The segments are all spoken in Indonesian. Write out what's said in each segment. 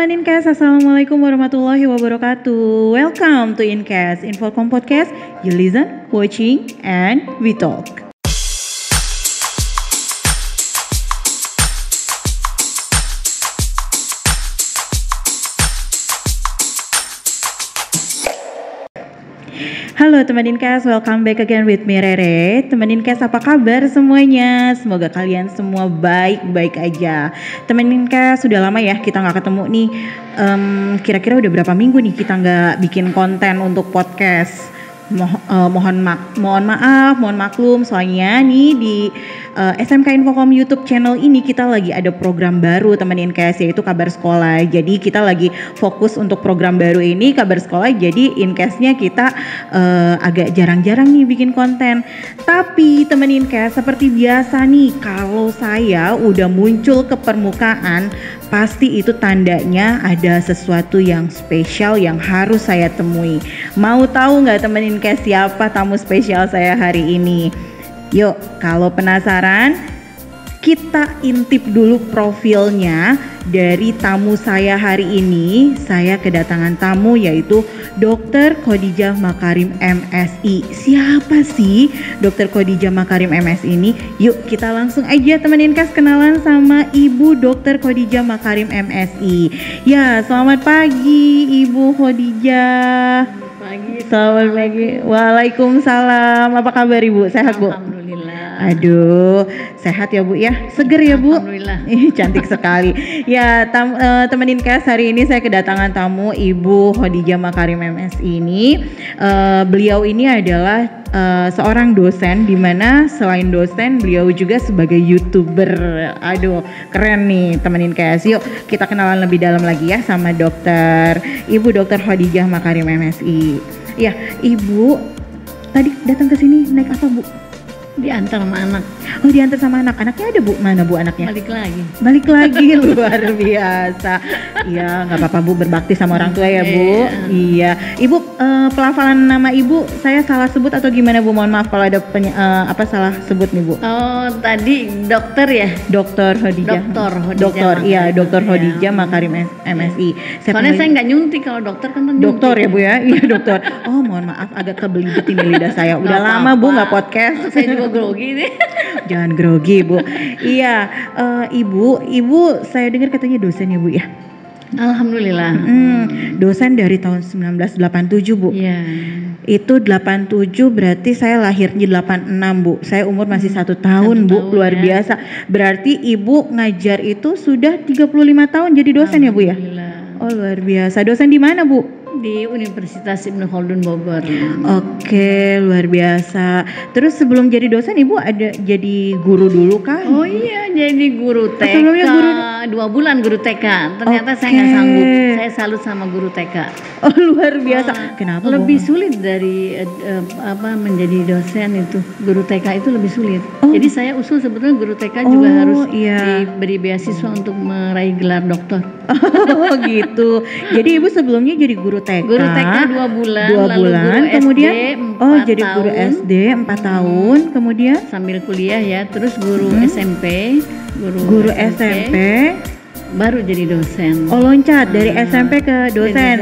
teman Incast, Assalamualaikum warahmatullahi wabarakatuh. Welcome to Incast, Infocom Podcast. You listen, watching, and we talk. Halo teman Incast, welcome back again with me Rere. Teman Incast, apa kabar semuanya? Semoga kalian semua baik-baik aja. Teman Incast, sudah lama ya kita nggak ketemu nih. Kira-kira udah berapa minggu nih kita nggak bikin konten untuk podcast. Mohon maaf, mohon maklum, soalnya nih di SMK Infocom YouTube channel ini kita lagi ada program baru teman Incast, yaitu kabar sekolah. Jadi kita lagi fokus untuk program baru ini, kabar sekolah. Jadi Incastnya kita agak jarang-jarang nih bikin konten. Tapi teman Incast, seperti biasa nih, kalau saya udah muncul ke permukaan, pasti itu tandanya ada sesuatu yang spesial yang harus saya temui. Mau tahu nggak teman Incast siapa tamu spesial saya hari ini? Yuk, kalau penasaran, kita intip dulu profilnya dari tamu saya hari ini. Saya kedatangan tamu yaitu Dr. Khadijah Makarim MSI. Siapa sih Dr. Khadijah Makarim MSI ini? Yuk kita langsung aja teman Incast kenalan sama Ibu Dr. Khadijah Makarim MSI. Ya, selamat pagi Ibu Khadijah. Selamat pagi. Waalaikumsalam. Apa kabar Ibu? Sehat Bu? Alhamdulillah. Aduh, sehat ya Bu ya? Seger ya Bu? Alhamdulillah. Cantik sekali. Ya, teman Incast, hari ini saya kedatangan tamu Ibu Khadijah Makarim MSI ini. Beliau ini adalah seorang dosen, di mana selain dosen beliau juga sebagai YouTuber. Aduh, keren nih teman Incast. Yuk kita kenalan lebih dalam lagi ya sama Ibu Dr. Khadijah Makarim MSI. Ya, Ibu tadi datang ke sini naik apa Bu? Diantar sama anak. Oh, diantar sama anak. Anaknya ada Bu? Mana Bu anaknya? Balik lagi. Luar biasa. Iya, nggak apa-apa Bu, berbakti sama orang tua ya Bu. Iya. Ibu, pelafalan nama Ibu saya salah sebut atau gimana Bu? Mohon maaf kalau ada salah sebut nih Bu. Oh, tadi dokter ya? Dr. Khadijah. Dokter, iya, Dr. Khadijah Makarim MSI. Soalnya saya nggak nyuntik, kalau dokter kan nyuntik. Dokter ya Bu ya? Iya dokter. Oh, mohon maaf agak kebelibet ini lidah saya. Udah lama Bu nggak podcast. Saya juga grogi nih. Jangan grogi Bu. Iya, Ibu saya dengar katanya dosen ya Bu ya? Alhamdulillah. Dosen dari tahun 1987 Bu. Iya. Itu 87 berarti saya lahirnya 86 Bu. Saya umur masih 1 tahun Bu. Luar biasa. Berarti Ibu ngajar itu sudah 35 tahun jadi dosen ya Bu ya? Oh, luar biasa. Dosen di mana Bu? Di Universitas Ibnu Khaldun Bogor. Oke, luar biasa. Terus sebelum jadi dosen Ibu ada jadi guru dulu kah? Oh iya, jadi guru TK. Sebelumnya guru 2 bulan guru TK. Ternyata saya nggak sanggup. Saya salut sama guru TK. Oh, luar biasa. Kenapa? Lebih sulit dari menjadi dosen itu. Guru TK itu lebih sulit. Jadi saya usul sebetulnya guru TK juga harus diberi beasiswa untuk meraih gelar doktor. Oh gitu. Jadi Ibu sebelumnya jadi guru TK. Guru TK 2 bulan. Lalu guru kemudian SD 4 jadi tahun. Guru SD 4 tahun, kemudian sambil kuliah ya, terus guru SMP, guru SMP baru jadi dosen. Oh, loncat dari SMP ke dosen.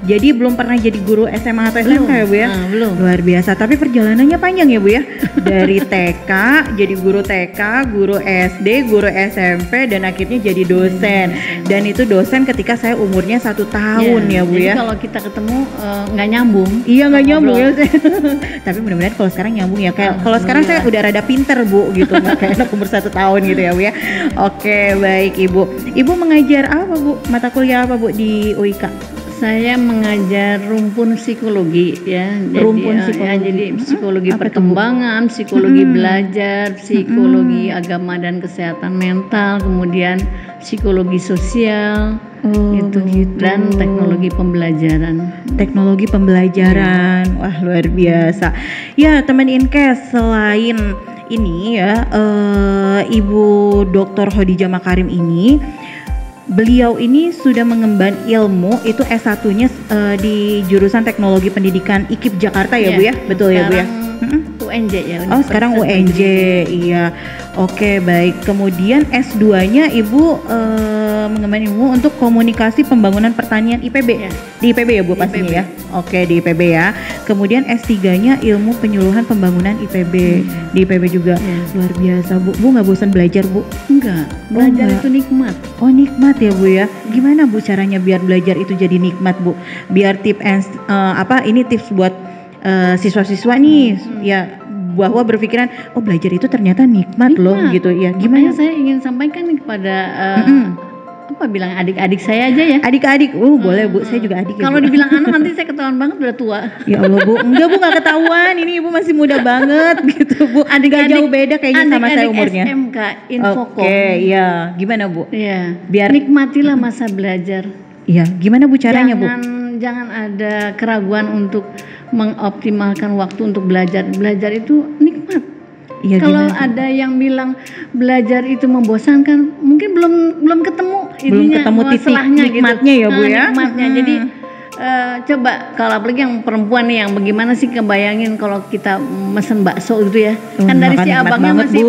Jadi belum pernah jadi guru SMA atau SMK ya Bu ya? Belum. Luar biasa, tapi perjalanannya panjang ya Bu ya? Dari TK jadi guru TK, guru SD, guru SMP, dan akhirnya jadi dosen. Dan itu dosen ketika saya umurnya 1 tahun ya Bu ya? Jadi kalau kita ketemu nggak nyambung. Iya, nggak nyambung ya. Tapi mudah-mudahan kalau sekarang nyambung ya. Kayak kalau sekarang saya udah rada pinter Bu gitu, nggak kayak anak umur 1 tahun gitu ya Bu ya. Oke, baik Ibu. Ibu mengajar apa Bu? Mata kuliah apa Bu di UIK? Saya mengajar rumpun psikologi ya. Jadi psikologi perkembangan, psikologi belajar, psikologi agama dan kesehatan mental, kemudian psikologi sosial, dan teknologi pembelajaran. Wah, luar biasa. Ya, teman Incast, selain ini ya, Ibu Dr. Khadijah Makarim ini, beliau ini sudah mengemban ilmu itu S1-nya di jurusan Teknologi Pendidikan IKIP Jakarta ya Bu ya? Betul ya Bu ya? UNJ ya. Oh, sekarang UNJ. Iya. Oke, baik. Kemudian S2-nya Ibu mengemban ilmu untuk komunikasi pembangunan pertanian IPB. Ya. Di IPB ya Bu pastinya ya. Oke, di IPB ya. Kemudian S3-nya ilmu penyuluhan pembangunan IPB. Di IPB juga. Luar biasa Bu. Bu nggak bosan belajar Bu? Enggak. Belajar itu nikmat. Oh nikmat ya Bu ya. Gimana Bu caranya biar belajar itu jadi nikmat Bu? Biar ini tips buat siswa-siswa nih ya, bahwa berpikiran belajar itu ternyata nikmat loh gitu ya. Gimana? Makanya saya ingin sampaikan kepada bilang adik-adik saya aja ya. Adik-adik, boleh Bu, saya juga adik ya. Kalau dibilang anak nanti saya ketahuan banget udah tua. Ya Allah Bu, enggak Bu, nggak ketahuan. Ini Ibu masih muda banget gitu Bu. Gak jauh beda kayaknya sama saya umurnya. SMK Infocom. Oke, ya. Gimana Bu? Iya. Biar nikmatilah masa belajar. Iya, gimana Bu caranya Bu? Jangan ada keraguan untuk mengoptimalkan waktu untuk belajar. Belajar itu nikmat. Ya, kalau ada yang bilang belajar itu membosankan, mungkin belum ketemu titik nikmatnya gitu. Ya Bu ya. Nikmatnya. Jadi coba kalau apalagi yang perempuan nih, yang bagaimana sih kebayangin kalau kita mesen bakso gitu ya. Kan dari si abangnya masih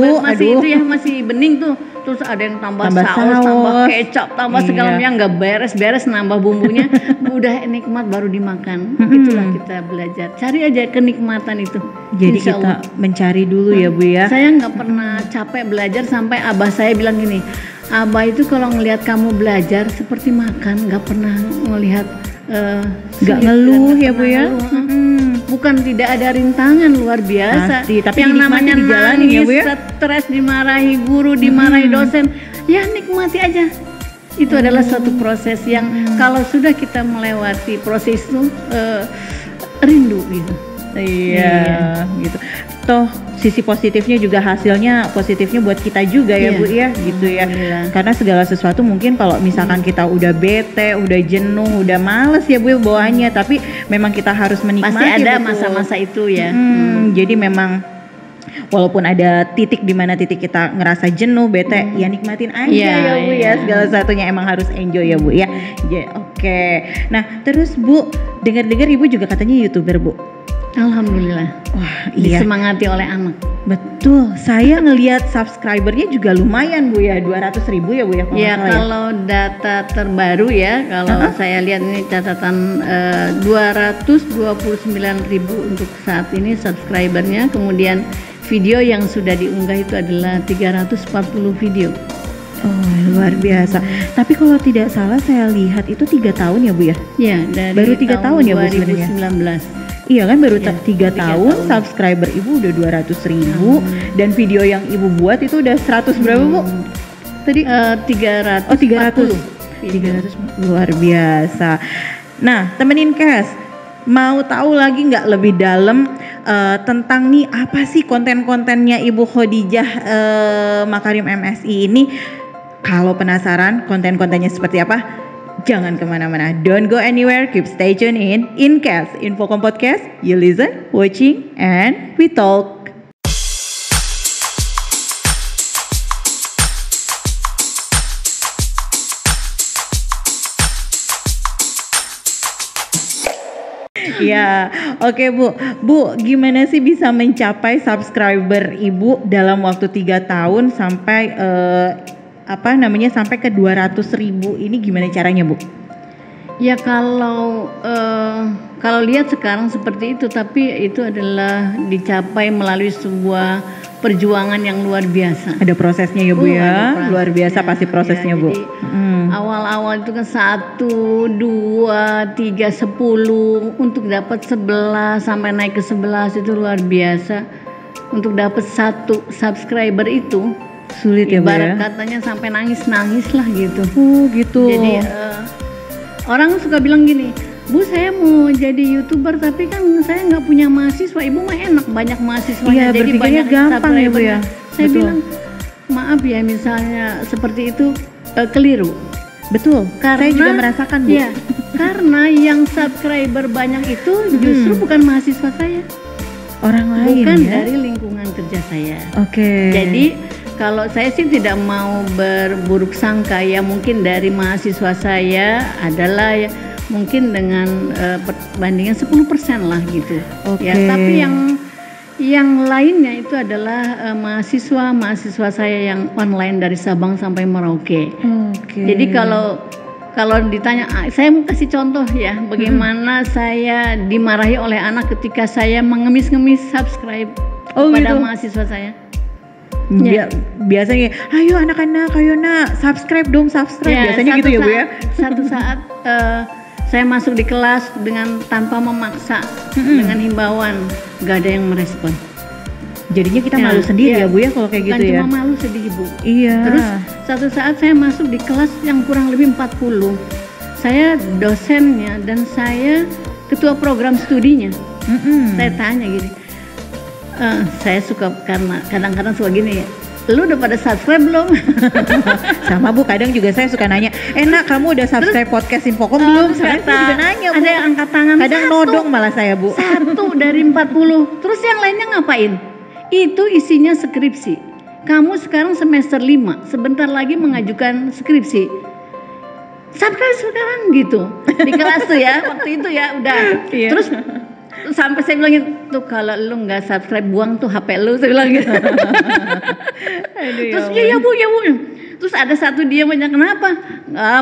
itu ya, masih bening tuh. Terus ada yang tambah saus, tambah kecap, tambah segala macam, nggak beres-beres nambah bumbunya. Udah nikmat baru dimakan. Itulah kita belajar. Cari aja kenikmatan itu. Jadi kita mencari dulu ya Bu ya. Saya nggak pernah capek belajar sampai abah saya bilang gini, abah itu kalau ngelihat kamu belajar seperti makan, nggak pernah ngelihat nggak ngeluh ya Bu ya. Bukan tidak ada rintangan, luar biasa. Pasti, tapi yang namanya nangis, ya Bu ya? Stres, dimarahi guru, dimarahi dosen, ya nikmati aja. Itu adalah suatu proses yang kalau sudah kita melewati proses itu rindu gitu. Iya, gitu. Toh sisi positifnya juga hasilnya positifnya buat kita juga ya Bu ya, gitu ya. Karena segala sesuatu mungkin kalau misalkan kita udah bete, udah jenuh, udah males ya Bu bawaannya, tapi memang kita harus menikmati. Pasti ada masa-masa itu ya. Jadi memang walaupun ada titik di mana titik kita ngerasa jenuh, bete, ya nikmatin aja ya Bu ya. Segala satunya emang harus enjoy ya Bu ya. Oke. Nah, terus Bu, dengar-dengar Ibu juga katanya YouTuber Bu. Alhamdulillah. Wah, iya. Disemangati oleh anak. Betul. Saya ngelihat subscribernya juga lumayan Bu ya, 200.000 ya Bu ya. Kalau data terbaru ya, kalau saya lihat ini catatan 229.000 untuk saat ini subscribernya. Kemudian video yang sudah diunggah itu adalah 340 video. Oh, luar biasa. Tapi kalau tidak salah saya lihat itu 3 tahun ya Bu ya? Iya, dari baru 3 tahun ya Bu sebenarnya. 2019. Iya kan baru 3 tahun, subscriber Ibu udah 200.000 dan video yang Ibu buat itu udah 100 berapa Bu? Tadi 300. Oh 300. 300 luar biasa. Nah, temenin Kes, mau tahu lagi nggak lebih dalam tentang nih apa sih konten-kontennya Ibu Khadijah Makarim MSI ini? Kalau penasaran konten-kontennya seperti apa? Jangan kemana-mana, don't go anywhere, keep stay tuned in Incast, Infocom Podcast, you listen, watching, and we talk. Ya, oke Bu. Bu, gimana sih bisa mencapai subscriber Ibu dalam waktu 3 tahun sampai sampai ke 200.000 ini gimana caranya Bu? Ya kalau lihat sekarang seperti itu, tapi itu adalah dicapai melalui sebuah perjuangan yang luar biasa. Ada prosesnya ya Bu ya, luar biasa pasti prosesnya Bu. Jadi, awal-awal itu kan 1, 2, 3, 10 untuk dapat 11 sampai naik ke 11 itu luar biasa. Untuk dapat 1 subscriber itu sulit ya Bu ya. Ibarat katanya sampai nangis-nangis lah gitu. Oh gitu. Jadi orang suka bilang gini, Bu saya mau jadi YouTuber tapi kan saya nggak punya mahasiswa. Ibu mah enak banyak mahasiswanya, jadi banyak gampang ya Bu ya. Saya bilang maaf ya misalnya seperti itu keliru. Betul. Karena, saya juga merasakan Bu. Ya, karena yang subscriber banyak itu justru bukan mahasiswa saya. Orang lain bukan ya. Dari lingkungan kerja saya. Oke. Jadi kalau saya sih tidak mau berburuk sangka ya, mungkin dari mahasiswa saya adalah ya, mungkin dengan perbandingan 10% lah gitu. Okay. Ya, tapi Yang lainnya itu adalah mahasiswa saya yang online dari Sabang sampai Merauke. Jadi kalau ditanya, saya mau kasih contoh ya, bagaimana saya dimarahi oleh anak ketika saya mengemis-ngemis subscribe kepada mahasiswa saya. Biasanya, ayo anak-anak, ayo nak, subscribe dong, subscribe. Biasanya gitu ya Bu ya. Satu saat saya masuk di kelas dengan tanpa memaksa, dengan himbauan, gak ada yang merespon. Jadinya kita malu sendiri ya Bu ya kalau kayak gitu ya. Bukan cuma malu, sedih Bu. Iya. Terus satu saat saya masuk di kelas yang kurang lebih 40. Saya dosennya dan saya ketua program studinya. Saya tanya gini, saya suka karena kadang-kadang suka gini ya, lu udah pada subscribe belum? Sama Bu, kadang juga saya suka nanya, enak kamu udah subscribe podcast Infocom belum? Saya juga nanya Bu. Ada yang angkat tangan, kadang nodong malah saya Bu. 1 dari 40. Terus yang lainnya ngapain? Itu isinya skripsi. Kamu sekarang semester 5, sebentar lagi mengajukan skripsi. Subscribe sekarang gitu. Di kelas tuh ya, waktu itu ya udah. Terus sampai saya bilangin tuh, kalau lu nggak subscribe buang tuh HP lu, saya bilang gitu. Terus ya Bu. Terus ada satu dia banyak, kenapa?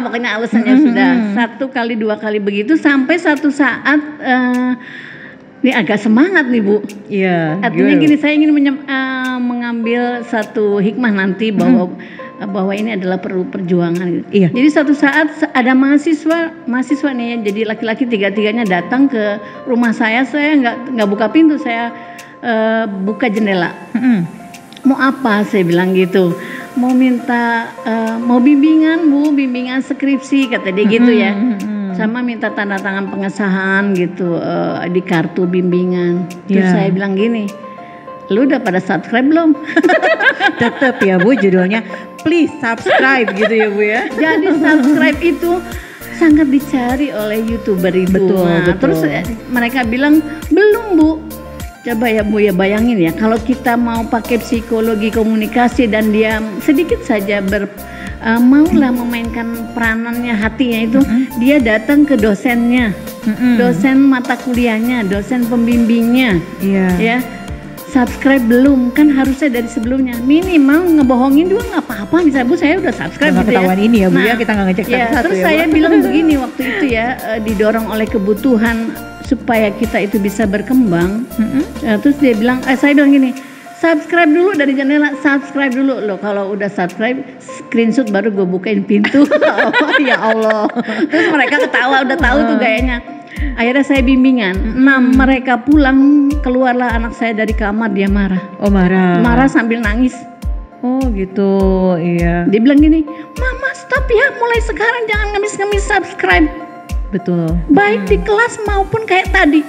Makanya alasannya sudah 1 kali 2 kali begitu, sampai satu saat ini agak semangat nih Bu. Iya. Artinya gini, saya ingin mengambil satu hikmah nanti bahwa ini adalah perlu perjuangan gitu. Iya. Jadi suatu saat ada mahasiswa nih ya, jadi laki-laki 3-3-nya datang ke rumah saya nggak buka pintu, saya buka jendela. Mau apa? Saya bilang gitu. Mau minta mau bimbingan Bu, bimbingan skripsi kata dia gitu ya. Sama minta tanda tangan pengesahan gitu di kartu bimbingan. Terus saya bilang gini, lu udah pada subscribe belum? Tetep ya Bu, judulnya please subscribe gitu ya Bu ya. Jadi subscribe itu sangat dicari oleh YouTuber itu. Betul. Terus mereka bilang belum Bu. Coba ya Bu ya, bayangin ya, kalau kita mau pakai psikologi komunikasi dan dia sedikit saja maulah memainkan peranannya, hatinya itu, dia datang ke dosennya, dosen mata kuliahnya, dosen pembimbingnya, ya. Subscribe belum, kan harusnya dari sebelumnya minimal ngebohongin juga nggak apa-apa, misalnya Bu saya udah subscribe gitu ketahuan ini ya Bu ya, kita nggak ngecek satu-satu terus ya, saya bilang begini waktu itu ya, didorong oleh kebutuhan supaya kita itu bisa berkembang. Terus dia bilang, saya bilang gini, subscribe dulu dari jendela, subscribe dulu loh. Kalau udah subscribe, screenshot baru gue bukain pintu. Ya Allah. Terus mereka ketawa, udah tahu tuh gayanya. Akhirnya saya bimbingan. Mereka pulang, keluarlah anak saya dari kamar, dia marah. Oh marah. Marah sambil nangis. Oh gitu, iya. Dia bilang gini, Mama stop ya, mulai sekarang jangan ngemis-ngemis subscribe. Betul. Baik di kelas maupun kayak tadi.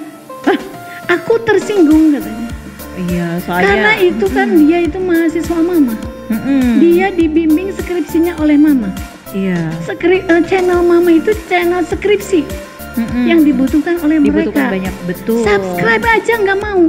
Aku tersinggung katanya. Iya, soalnya karena itu kan dia itu mahasiswa Mama. Dia dibimbing skripsinya oleh Mama. Iya. Channel Mama itu channel skripsi yang dibutuhkan oleh dibutuhkan mereka. Banyak, betul. Subscribe aja nggak mau.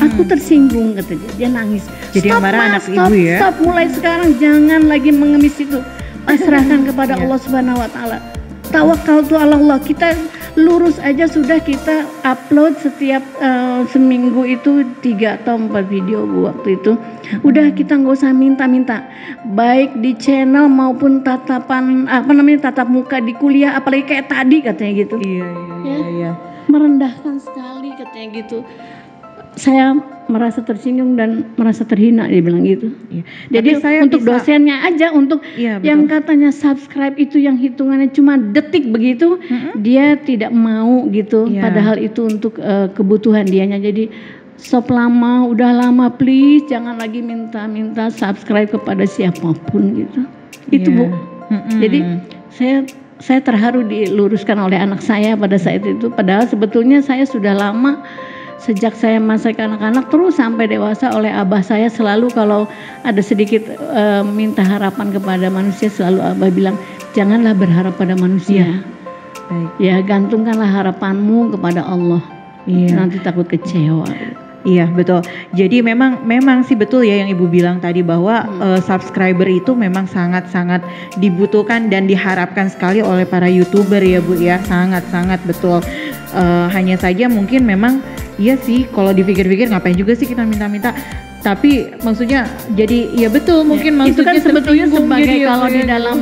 Aku tersinggung katanya. Dia nangis. Jadi yang marah anak ibu ya. Stop, mulai sekarang jangan lagi mengemis itu. Pasrahkan kepada Allah Subhanahu Wa Taala. Tawakkaltu ala Allah, kita lurus aja sudah, kita upload setiap seminggu itu 3 atau 4 video Bu waktu itu. Udah kita nggak usah minta-minta, baik di channel maupun tatapan tatap muka di kuliah, apalagi kayak tadi katanya gitu. Iya. Merendahkan sekali katanya gitu. Saya merasa tersinggung dan merasa terhina, dia bilang gitu. Iya. Jadi saya untuk dosennya aja, untuk yang katanya subscribe itu yang hitungannya cuma detik begitu, dia tidak mau gitu. Padahal itu untuk kebutuhan dianya. Jadi stop lama, udah lama please, jangan lagi minta-minta subscribe kepada siapapun gitu. Itu Bu. Jadi saya terharu diluruskan oleh anak saya pada saat itu. Padahal sebetulnya saya sudah lama, sejak saya masih anak-anak terus sampai dewasa, oleh abah saya selalu kalau ada sedikit minta harapan kepada manusia, selalu abah bilang janganlah berharap pada manusia. Baik. Ya gantungkanlah harapanmu kepada Allah. Nanti takut kecewa. Iya betul. Jadi memang sih betul ya yang Ibu bilang tadi bahwa subscriber itu memang sangat-sangat dibutuhkan dan diharapkan sekali oleh para YouTuber ya Bu ya, sangat-sangat betul. Hanya saja mungkin memang Iya sih, kalau dipikir-pikir ngapain juga sih kita minta-minta. Tapi maksudnya jadi ya betul mungkin itu maksudnya kan sebetulnya tersinggung sebagai gitu ya, kalau Bu, di ya. dalam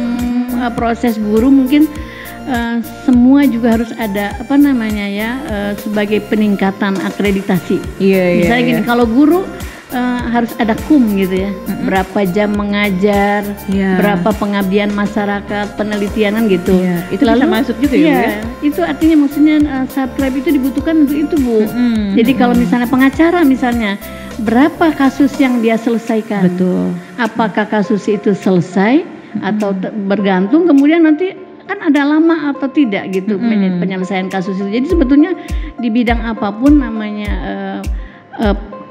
proses guru mungkin semua juga harus ada apa namanya ya sebagai peningkatan akreditasi. Iya. Misalnya gini, kalau guru harus ada KUM gitu ya, berapa jam mengajar, Iya. berapa pengabdian masyarakat, penelitian gitu. Iya, itu bisa masuk juga ya, Bu, ya? Itu artinya maksudnya subscribe itu dibutuhkan untuk itu, Bu. Jadi kalau misalnya pengacara misalnya, berapa kasus yang dia selesaikan? Betul. Apakah kasus itu selesai atau bergantung kemudian nanti kan ada lama atau tidak gitu penyelesaian kasus itu. Jadi sebetulnya di bidang apapun namanya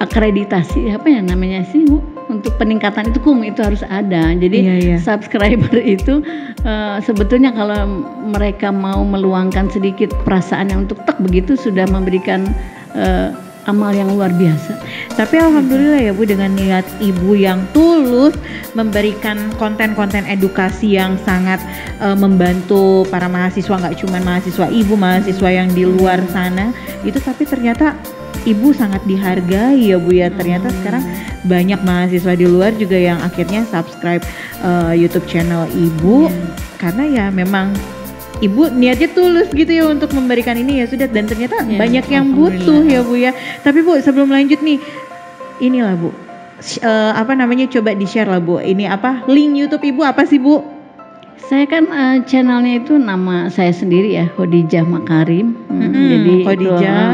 akreditasi apa ya namanya sih Bu, untuk peningkatan itu KUM itu harus ada. Jadi Iya. subscriber itu sebetulnya kalau mereka mau meluangkan sedikit perasaannya untuk begitu sudah memberikan amal yang luar biasa. Tapi alhamdulillah ya Bu, dengan niat Ibu yang tulus memberikan konten-konten edukasi yang sangat membantu para mahasiswa, nggak cuma mahasiswa Ibu, mahasiswa yang di luar sana itu, tapi ternyata Ibu sangat dihargai ya Bu ya. Ternyata sekarang banyak mahasiswa di luar juga yang akhirnya subscribe YouTube channel Ibu karena ya memang Ibu niatnya tulus gitu ya untuk memberikan ini ya sudah, dan ternyata banyak yang butuh ya Bu ya. Tapi Bu, sebelum lanjut nih, inilah Bu, apa namanya, coba di share lah Bu, ini apa link YouTube Ibu apa sih Bu? Saya kan channelnya itu nama saya sendiri ya, Khadijah Makarim. Jadi Khadijah.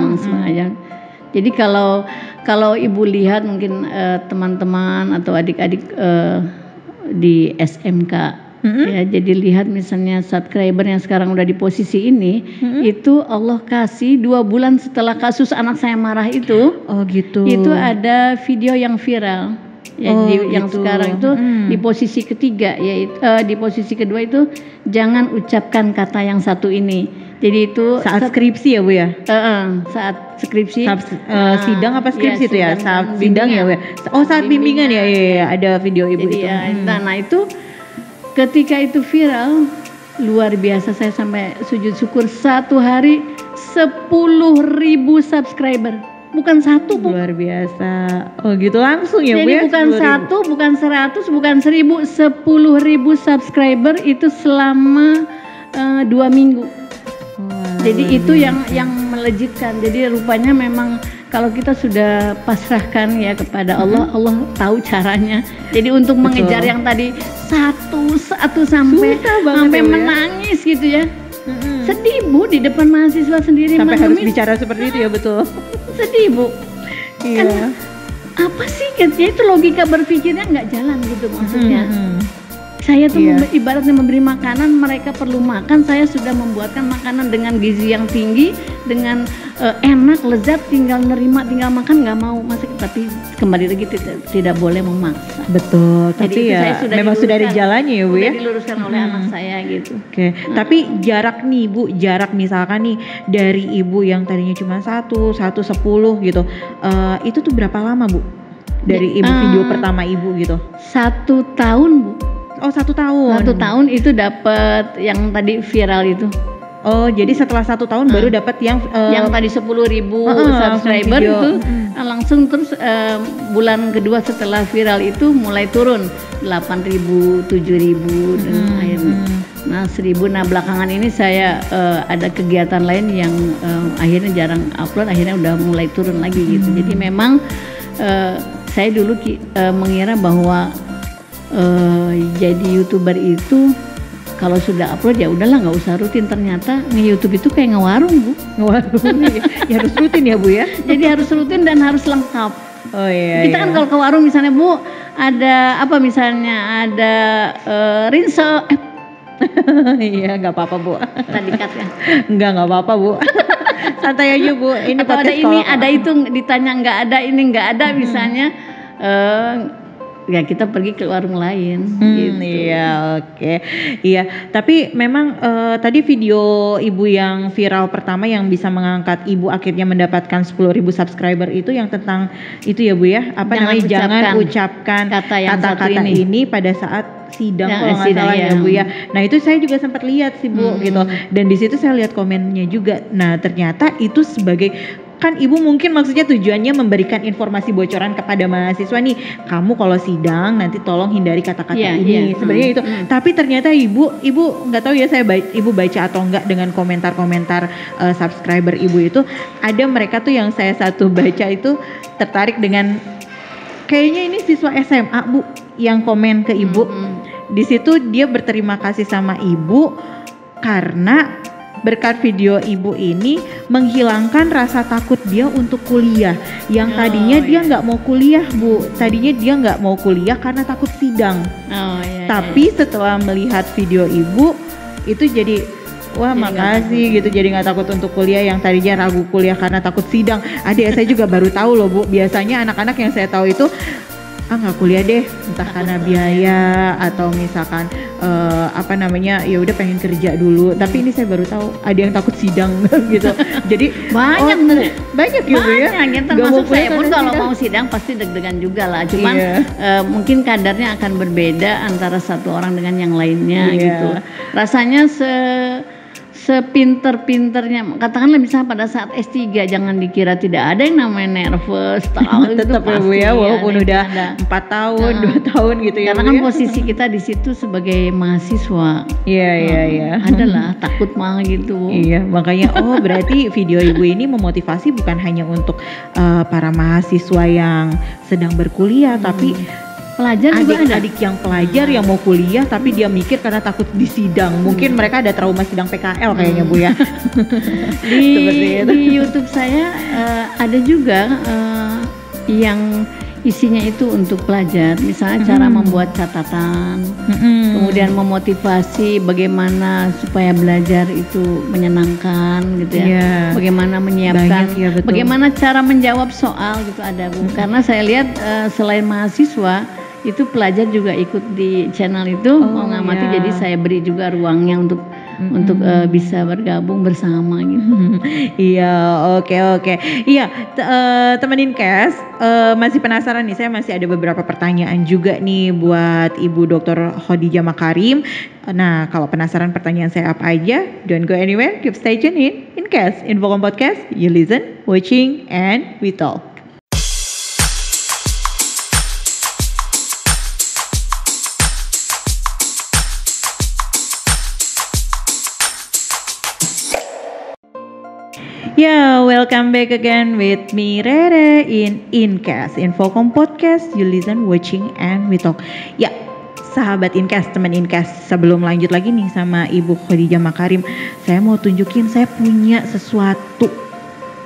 Jadi kalau Ibu lihat mungkin teman-teman atau adik-adik di SMK ya, jadi lihat misalnya subscriber yang sekarang udah di posisi ini, itu Allah kasih 2 bulan setelah kasus anak saya marah itu. Oh gitu. Itu ada video yang viral. Ya, yang gitu. sekarang itu di posisi ketiga, yaitu di posisi kedua itu jangan ucapkan kata yang satu ini. Jadi itu saat skripsi ya Bu ya? Saat skripsi. Sidang apa skripsi itu ya? Saat sidang ya Bu ya? Oh saat bimbingan ya, ada video Ibu jadi itu. Nah itu ketika itu viral, luar biasa, saya sampai sujud syukur 1 hari 10.000 subscriber. Bukan 1 Bu. Luar biasa. Oh gitu langsung ya Bu Jadi ya? bukan 1, bukan 100, bukan 1000, 10.000 subscriber itu selama 2 minggu. Jadi itu yang melejitkan. Jadi rupanya memang kalau kita sudah pasrahkan ya kepada Allah, Allah tahu caranya. Jadi untuk mengejar yang tadi satu sampai menangis gitu ya. Sedih Bu di depan mahasiswa sendiri. Sampai harus bicara seperti itu ya, betul. Sedih Bu. Iya. Kan, apa sih katanya itu logika berpikirnya nggak jalan gitu maksudnya. Saya tuh ibaratnya memberi makanan, mereka perlu makan, saya sudah membuatkan makanan dengan gizi yang tinggi, dengan enak, lezat, tinggal nerima, tinggal makan, nggak mau masak. Tapi kembali lagi tidak boleh memaksa. Betul, tapi ya memang sudah ada jalannya ya Bu ya. Sudah diluruskan oleh anak saya gitu. Oke. Tapi jarak nih Bu, jarak misalkan nih dari Ibu yang tadinya cuma 1, 10 gitu, itu tuh berapa lama Bu? Dari Ibu video pertama Ibu gitu? 1 tahun Bu. Oh 1 tahun. 1 tahun itu dapat yang tadi viral itu. Oh jadi setelah 1 tahun baru dapat yang tadi 10.000 subscriber itu langsung, terus bulan kedua setelah viral itu mulai turun 8.000, 7.000 dan akhirnya. Nah 1.000. Nah belakangan ini saya ada kegiatan lain yang akhirnya jarang upload, akhirnya udah mulai turun lagi gitu. Jadi memang saya dulu mengira bahwa jadi YouTuber itu kalau sudah upload ya udahlah nggak usah rutin. Ternyata nge-YouTube itu kayak ngewarung Bu. Ngewarung ya harus rutin ya Bu ya. Jadi harus rutin dan harus lengkap. Oh iya. Kita kan kalau ke warung misalnya Bu ada apa misalnya ada rinso. Iya nggak apa-apa Bu. Tadi cut ya. Nggak apa-apa Bu. Santai aja Bu. Ini atau ada ini ada itu ditanya nggak ada ini nggak ada misalnya. Ya kita pergi ke warung lain gitu. Iya oke. Iya tapi memang tadi video Ibu yang viral pertama yang bisa mengangkat Ibu akhirnya mendapatkan 10.000 subscriber itu yang tentang itu ya Bu ya, apa namanya, jangan ucapkan kata-kata ini pada saat sidang kalau nggak salah ya Bu ya. Nah itu saya juga sempat lihat sih Bu gitu, dan di situ saya lihat komennya juga. Nah ternyata itu sebagai kan ibu mungkin maksudnya tujuannya memberikan informasi bocoran kepada mahasiswa nih, kamu kalau sidang nanti tolong hindari kata-kata ini. Sebenarnya itu. Tapi ternyata ibu nggak tahu ya, ibu baca atau enggak dengan komentar-komentar subscriber ibu itu, ada mereka tuh yang saya satu baca itu tertarik dengan, kayaknya ini siswa SMA Bu yang komen ke ibu. Di situ dia berterima kasih sama ibu karena berkat video ibu ini menghilangkan rasa takut dia untuk kuliah. Yang tadinya dia nggak mau kuliah Bu, tadinya dia nggak mau kuliah karena takut sidang. Tapi setelah melihat video ibu itu jadi wah jadi makasih gitu, jadi nggak takut untuk kuliah. Yang tadinya ragu kuliah karena takut sidang. Adik saya juga baru tahu loh Bu, biasanya anak-anak yang saya tahu itu nggak kuliah deh, entah karena biaya atau misalkan ya udah pengen kerja dulu. Tapi ini saya baru tahu ada yang takut sidang gitu. Jadi banyak ya Bu ya. Termasuk saya pun kalau mau sidang pasti deg-degan juga lah. Cuman mungkin kadarnya akan berbeda antara satu orang dengan yang lainnya gitu. Rasanya sepinter-pinternya, katakanlah misalnya pada saat S3, jangan dikira tidak ada yang namanya nervous. Tetap ya Bu ya, walaupun udah 4 tahun, 2 tahun gitu ya. Karena kan posisi kita di situ sebagai mahasiswa. Iya. Adalah takut mah gitu. Iya, makanya berarti video ibu ini memotivasi bukan hanya untuk para mahasiswa yang sedang berkuliah, tapi pelajar juga ada. Adik-adik yang pelajar yang mau kuliah tapi dia mikir karena takut di sidang. Mungkin mereka ada trauma sidang PKL kayaknya Bu ya. Di YouTube saya ada juga yang isinya itu untuk pelajar. Misalnya cara membuat catatan, kemudian memotivasi bagaimana supaya belajar itu menyenangkan gitu ya. Bagaimana menyiapkan, bagaimana cara menjawab soal gitu ada Bu. Karena saya lihat selain mahasiswa itu pelajar juga ikut di channel itu mengamati, jadi saya beri juga ruangnya untuk bisa bergabung bersama gitu. Iya, oke. Iya, temenin Kes, masih penasaran nih, saya masih ada beberapa pertanyaan juga nih buat Ibu Dr. Khadijah Makarim. Nah, kalau penasaran pertanyaan saya apa aja, don't go anywhere, keep stay tuned in Kes, Infocom Podcast, you listen, watching, and we talk. Ya, welcome back again with me Rere in Incast, Infocom Podcast, you listen, watching, and we talk. Ya, sahabat Incast, teman Incast, sebelum lanjut lagi nih sama Ibu Khadijah Makarim, saya mau tunjukin saya punya sesuatu.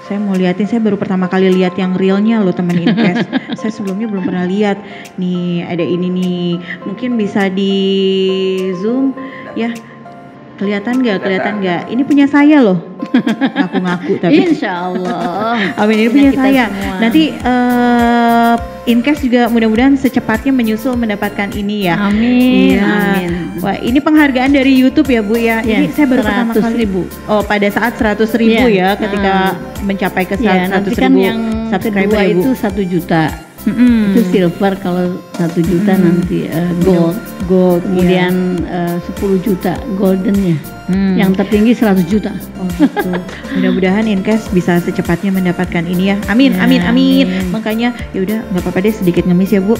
Saya mau liatin, saya baru pertama kali lihat yang realnya loh teman Incast. Saya sebelumnya belum pernah lihat. Nih, ada ini nih. Mungkin bisa di zoom ya. Kelihatan nggak? Ini punya saya loh. Ngaku-ngaku tapi. Insya Allah. Amin, ini punya saya. Semua. Nanti Incast juga mudah-mudahan secepatnya menyusul mendapatkan ini ya. Amin. Iya. Amin. Wah, ini penghargaan dari YouTube ya Bu ya. Ini saya baru pertama kali. Pada saat 100.000 ya, ketika mencapai ke 100.000 kan yang subscriber kedua itu 1 juta. Itu silver, kalau 1 juta nanti gold. Kemudian 10 juta goldennya. Yang tertinggi 100 juta. Oh gitu. Mudah-mudahan Incast bisa secepatnya mendapatkan ini ya. Amin. Makanya ya udah nggak apa-apa deh sedikit ngemis ya Bu.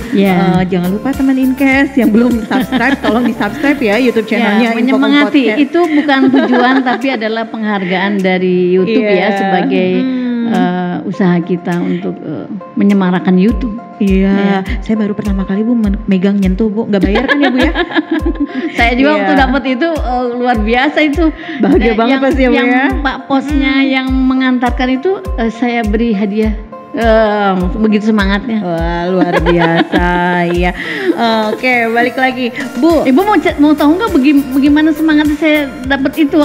Jangan lupa teman Incast yang belum subscribe, tolong di subscribe ya YouTube channelnya. Menyemangati itu bukan tujuan tapi adalah penghargaan dari YouTube ya sebagai usaha kita untuk menyemarakan YouTube. Iya, saya baru pertama kali Bu megang nyentuh Bu, nggak bayar kan ya Bu ya? Saya juga waktu dapat itu luar biasa itu. Bahagia banget pasti ya Bu ya. Yang Pak Posnya yang mengantarkan itu saya beri hadiah. Begitu semangatnya. Wah, luar biasa ya. Oke, balik lagi Bu. Ibu mau tahu nggak bagaimana semangatnya saya dapat itu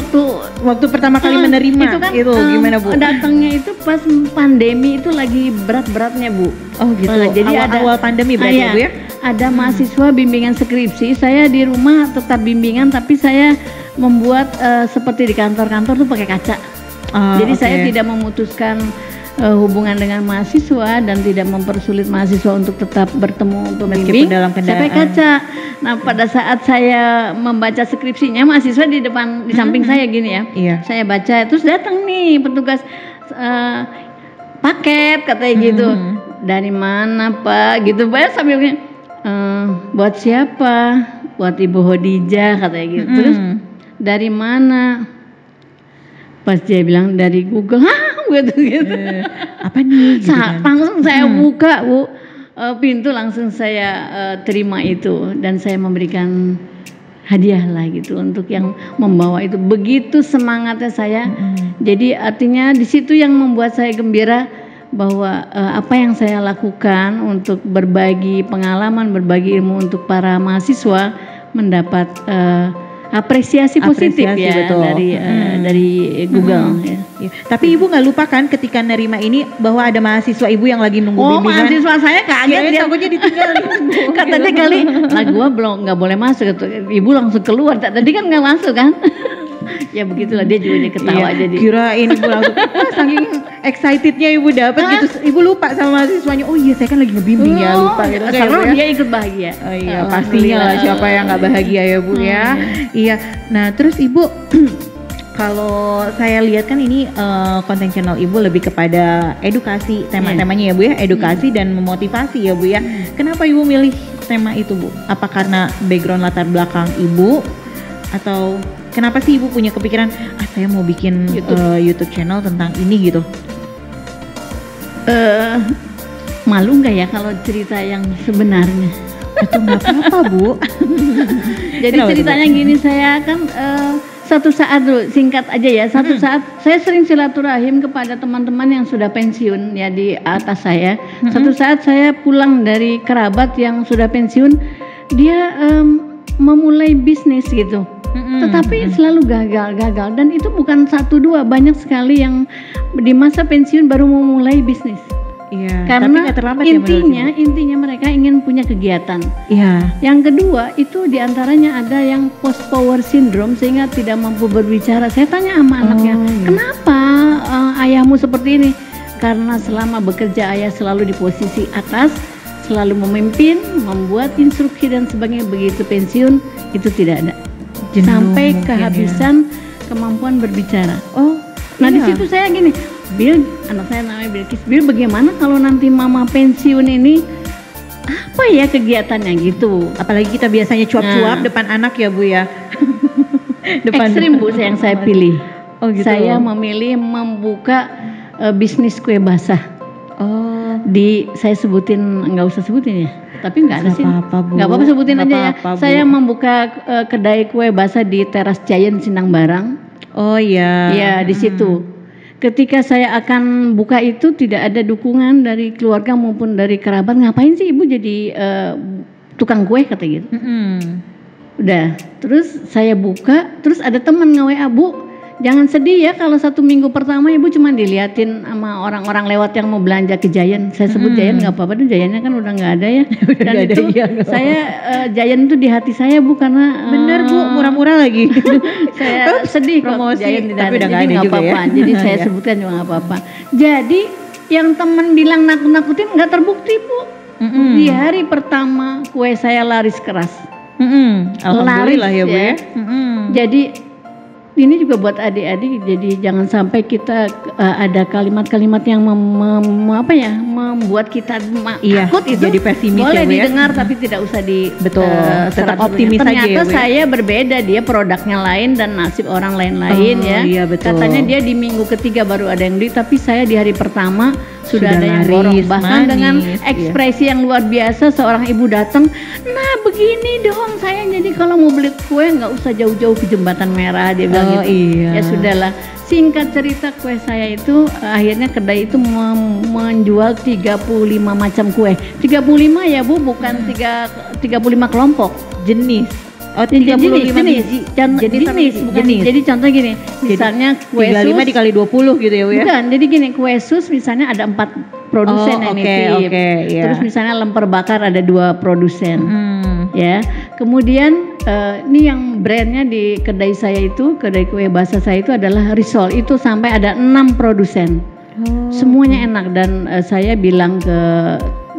waktu pertama kali menerima itu gimana Bu? Datangnya itu pas pandemi itu lagi berat-beratnya Bu. Oh gitu. Jadi awal pandemi berarti Bu ya? Ada mahasiswa bimbingan skripsi, saya di rumah tetap bimbingan tapi saya membuat seperti di kantor-kantor tuh pakai kaca. Jadi saya tidak memutuskan hubungan dengan mahasiswa dan tidak mempersulit mahasiswa untuk tetap bertemu pembimbing dalam kendaraan. Saya pakai kaca. Nah, pada saat saya membaca skripsinya, mahasiswa di depan di samping saya gini ya. Iya. Saya baca, terus datang nih petugas paket katanya gitu. Dari mana Pak? Gitu Pak sambil buat siapa? Buat Ibu Hodijah katanya gitu. Terus dari mana? Pas dia bilang dari Google, gitu. Apa nih? Gitu kan? Langsung saya buka Bu, pintu langsung saya terima itu dan saya memberikan hadiah lah gitu untuk yang membawa itu. Begitu semangatnya saya. Jadi artinya di situ yang membuat saya gembira bahwa apa yang saya lakukan untuk berbagi pengalaman, berbagi ilmu untuk para mahasiswa mendapat apresiasi positif ya betul. Dari Google. Ya. Tapi Ibu nggak lupa kan ketika nerima ini bahwa ada mahasiswa Ibu yang lagi nunggu bimbingan? Mahasiswa saya kaget dia takutnya ditinggalin. Kata dia kali, gua belum nggak boleh masuk. Ibu langsung keluar. Tadi kan nggak masuk kan? Ya begitulah dia juga dia ketawa jadi. Kirain Ibu langsung saking excitednya Ibu dapat gitu. Ibu lupa sama mahasiswanya. Oh iya saya kan lagi ngebimbing ya lupa gitu. Karena dia ikut bahagia. Oh iya pastinya lah siapa yang nggak bahagia ya Bu ya. Iya. Nah terus Ibu kalau saya lihat kan ini konten channel Ibu lebih kepada edukasi tema-temanya ya Bu ya, edukasi dan memotivasi ya Bu ya. Kenapa Ibu milih tema itu Bu? Apa karena background latar belakang Ibu atau kenapa sih Ibu punya kepikiran saya mau bikin YouTube channel tentang ini gitu? Malu nggak ya kalau cerita yang sebenarnya? Itu nggak apa-apa Bu. Jadi ceritanya gini, saya kan satu saat dulu singkat aja ya. Satu saat saya sering silaturahim kepada teman-teman yang sudah pensiun ya di atas saya. Satu saat saya pulang dari kerabat yang sudah pensiun, dia memulai bisnis gitu. Tetapi selalu gagal dan itu bukan satu dua, banyak sekali yang di masa pensiun baru memulai bisnis. Iya. Karena intinya mereka ingin punya kegiatan. Iya. Yang kedua itu diantaranya ada yang post power syndrome sehingga tidak mampu berbicara. Saya tanya sama anaknya, kenapa ayahmu seperti ini? Karena selama bekerja ayah selalu di posisi atas, selalu memimpin, membuat instruksi dan sebagainya. Begitu pensiun itu tidak ada. Sampai kehabisan kemampuan berbicara. Nah di situ saya gini, Bill, anak saya namanya Bilkis, Bill bagaimana kalau nanti mama pensiun ini apa ya kegiatannya gitu? Apalagi kita biasanya cuap-cuap depan anak ya Bu ya. Ekstrim Bu yang saya pilih. Gitu. Saya memilih membuka bisnis kue basah. Saya sebutin, nggak usah sebutin ya. Tapi nggak ada sih. Nggak apa-apa sebutin aja ya. Saya membuka kedai kue basah di Teras Giant Sindang Barang. Oh iya. Ya di situ. Ketika saya akan buka itu tidak ada dukungan dari keluarga maupun dari kerabat. Ngapain sih Ibu jadi tukang kue kata gitu. Udah. Terus saya buka. Terus ada teman nge-WA, Bu, jangan sedih ya kalau 1 minggu pertama Ibu cuma diliatin sama orang-orang lewat yang mau belanja ke Giant. Saya sebut Giant nggak apa-apa, tuh Giantnya kan udah nggak ada ya. Dan itu saya Giant itu di hati saya Bu karena bener Bu, murah-murah lagi. Saya sedih kalau Giant tidak ada, jadi nggak apa-apa. Jadi saya sebutkan juga nggak apa-apa. Jadi yang teman bilang nakut-nakutin nggak terbukti Bu. Di hari pertama kue saya laris keras. Alhamdulillah laris, ya Bu ya. Jadi ini juga buat adik-adik, jadi jangan sampai kita ada kalimat-kalimat yang membuat kita takut itu. Jadi pesimis boleh ya, didengar tapi tidak usah tetap optimis aja. Ternyata ya, saya berbeda, dia produknya lain dan nasib orang lain ya. Iya, betul. Katanya dia di minggu ketiga baru ada yang beli, tapi saya di hari pertama sudah ada yang borong. Bahkan dengan ekspresi yang luar biasa, seorang ibu datang, nah begini dong saya, jadi kalau mau beli kue nggak usah jauh-jauh ke Jembatan Merah, dia bilang gitu. Ya sudahlah, singkat cerita kue saya itu akhirnya kedai itu menjual 35 macam kue. 35 ya Bu, bukan 35 kelompok jenis. Jenis. Jadi contoh gini, misalnya kue 35 dikali 20 gitu ya Bu ya. Bukan, jadi gini, kue sus misalnya ada 4 produsen yang nitip. Terus misalnya lemper bakar ada 2 produsen. Ya. Kemudian ini yang brandnya di kedai saya itu, kedai kue basah saya itu adalah Risol. Itu sampai ada 6 produsen. Semuanya enak dan saya bilang ke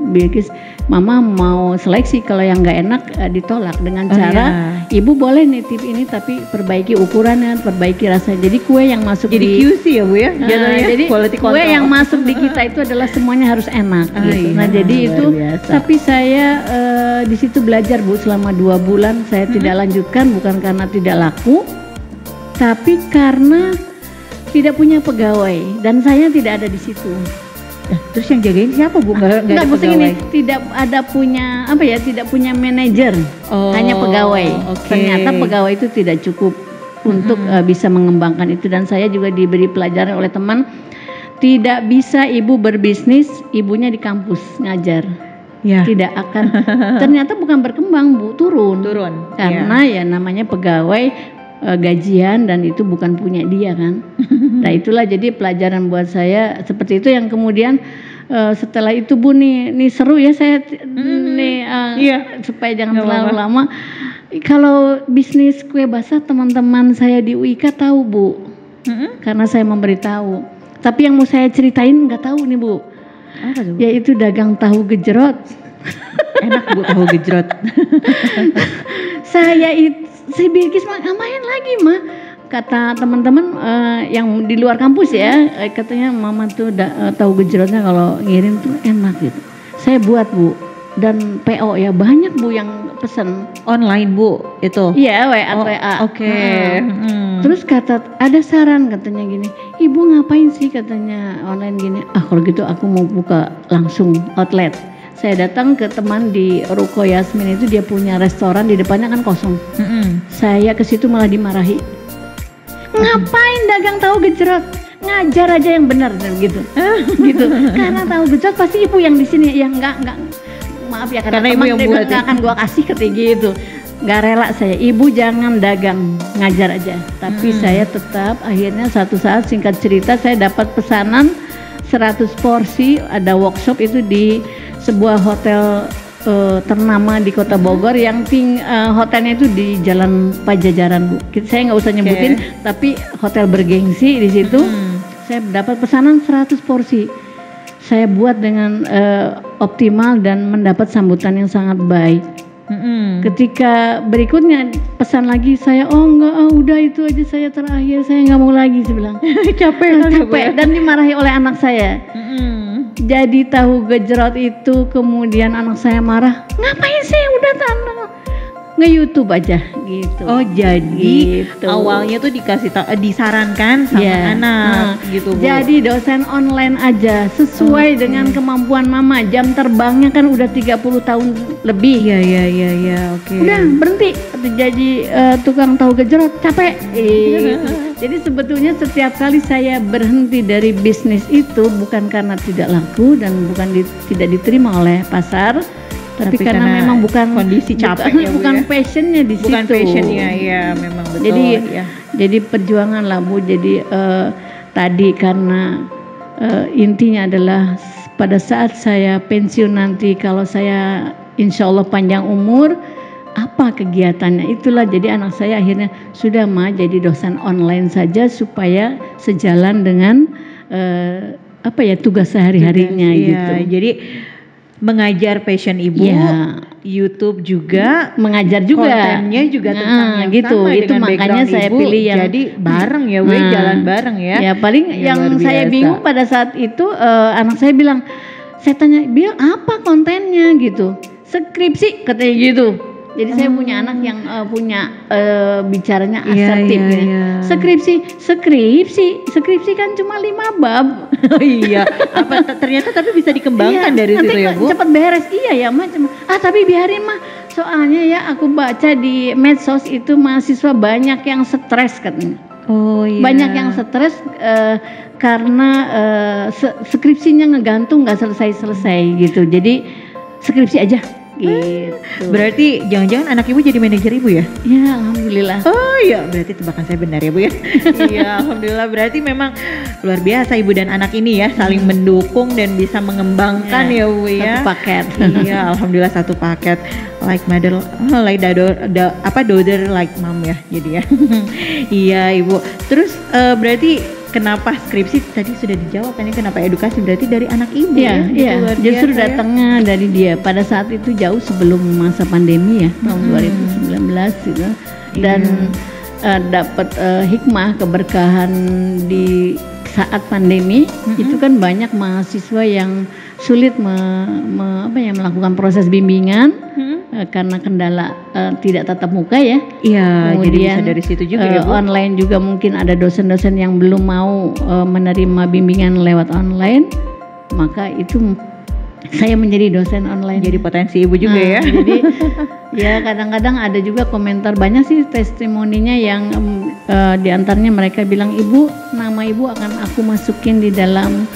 Bilkis, Mama mau seleksi, kalau yang nggak enak ditolak dengan cara Ibu boleh nitip ini tapi perbaiki ukurannya, perbaiki rasanya. Jadi kue yang masuk jadi di QC ya Bu ya. jadi kue yang masuk di kita itu adalah semuanya harus enak gitu. Nah jadi itu biasa. Tapi saya di situ belajar Bu selama 2 bulan. Saya tidak lanjutkan bukan karena tidak laku, tapi karena tidak punya pegawai dan saya tidak ada di situ. Terus yang jagain siapa Bu? Nggak ada pegawai. Ini tidak ada punya tidak punya manajer, hanya pegawai. Ternyata pegawai itu tidak cukup untuk bisa mengembangkan itu, dan saya juga diberi pelajaran oleh teman, tidak bisa ibu berbisnis, ibunya di kampus ngajar. Tidak akan. Ternyata bukan berkembang Bu, turun. Karena ya namanya pegawai gajian dan itu bukan punya dia kan. Nah itulah jadi pelajaran buat saya seperti itu, yang kemudian setelah itu Bu nih seru ya saya supaya jangan terlalu lama. Kalau bisnis kue basah teman-teman saya di UIK tahu Bu, karena saya memberitahu. Tapi yang mau saya ceritain nggak tahu nih Bu. Apa tuh? Yaitu dagang tahu gejrot. Enak Bu tahu gejrot. Saya Bilkis mah ngapain lagi mah, kata teman-teman yang di luar kampus ya, katanya Mama tuh tahu gejrotnya kalau ngirim tuh enak gitu. Saya buat Bu, dan PO ya banyak Bu yang pesan online Bu itu. Iya WA. Oke. Terus ada saran katanya gini, Ibu ngapain sih katanya online gini? Kalau gitu aku mau buka langsung outlet. Saya datang ke teman di Ruko Yasmin itu, dia punya restoran di depannya kan kosong. Saya ke situ malah dimarahi. Ngapain dagang tahu gejrot? Ngajar aja yang benar gitu. Gitu. Karena tahu gejrot pasti ibu yang di sini yang enggak. Maaf ya karena ibu yang buat akan gua kasih ketika gitu. Nggak rela saya, ibu jangan dagang, ngajar aja. Tapi saya tetap akhirnya satu saat, singkat cerita, saya dapat pesanan 100 porsi, ada workshop itu di sebuah hotel ternama di Kota Bogor yang hotelnya itu di Jalan Pajajaran Bu. Saya nggak usah nyebutin, tapi hotel bergengsi di situ. Saya dapat pesanan 100 porsi. Saya buat dengan optimal dan mendapat sambutan yang sangat baik. Ketika berikutnya pesan lagi saya, enggak, udah itu aja saya terakhir, saya nggak mau lagi, saya bilang. capek dan dimarahi oleh anak saya. Jadi tahu gejrot itu kemudian anak saya marah, ngapain sih udah nge-YouTube aja gitu. Jadi awalnya tuh disarankan sama anak gitu Bu. Jadi dosen online aja sesuai dengan kemampuan Mama. Jam terbangnya kan udah 30 tahun lebih. Iya, oke. Udah berhenti jadi tukang tahu gejrot, capek. Jadi sebetulnya setiap kali saya berhenti dari bisnis itu bukan karena tidak laku dan bukan tidak diterima oleh pasar, tapi karena memang bukan kondisi capek bukan passionnya di situ. Bukan passionnya, ya memang betul. Jadi perjuangan lah Bu. Jadi tadi karena intinya adalah pada saat saya pensiun nanti, kalau saya insya Allah panjang umur, apa kegiatannya, itulah jadi anak saya akhirnya sudah jadi dosen online saja supaya sejalan dengan tugas sehari-harinya gitu. Jadi mengajar passion ibu, YouTube juga, mengajar juga, kontennya juga tentang yang gitu. Sama itu makanya saya ibu. Pilih yang jadi bareng ya, jalan bareng ya. Ya paling yang saya bingung pada saat itu anak saya bilang, saya tanya, Bil apa kontennya gitu? Skripsi katanya gitu. Jadi saya punya anak yang punya bicaranya asertif. Skripsi kan cuma 5 bab. Ternyata tapi bisa dikembangkan dari situ ya Bu. Cepat beres. Iya ya macam. Tapi biarin mah. Soalnya ya aku baca di medsos itu mahasiswa banyak yang stres katanya. Banyak yang stres karena skripsinya ngegantung nggak selesai gitu. Jadi skripsi aja. Gitu. Berarti jangan-jangan anak ibu jadi manajer ibu ya? Ya alhamdulillah. Berarti tebakan saya benar ya Bu ya. Iya alhamdulillah, berarti memang luar biasa ibu dan anak ini ya, saling mendukung dan bisa mengembangkan ya Bu ya. Satu paket. Iya alhamdulillah satu paket, like mother, daughter like mom ya jadi ya. Iya ibu. Terus berarti kenapa skripsi tadi sudah dijawab kan, kenapa edukasi berarti dari anak ibu Iya, ya. iya. Justru datangnya dari dia pada saat itu jauh sebelum masa pandemi ya, tahun 2019 gitu. Dan dapat hikmah keberkahan di saat pandemi itu kan banyak mahasiswa yang sulit melakukan proses bimbingan karena kendala tidak tatap muka ya. Iya, jadi Kemudian bisa dari situ juga ya, Bu. online juga mungkin ada dosen-dosen yang belum mau menerima bimbingan lewat online, maka itu saya menjadi dosen online. Jadi potensi ibu juga ya. Jadi ya kadang-kadang ada juga komentar, banyak sih testimoninya yang diantaranya mereka bilang, ibu, nama ibu akan aku masukin di dalam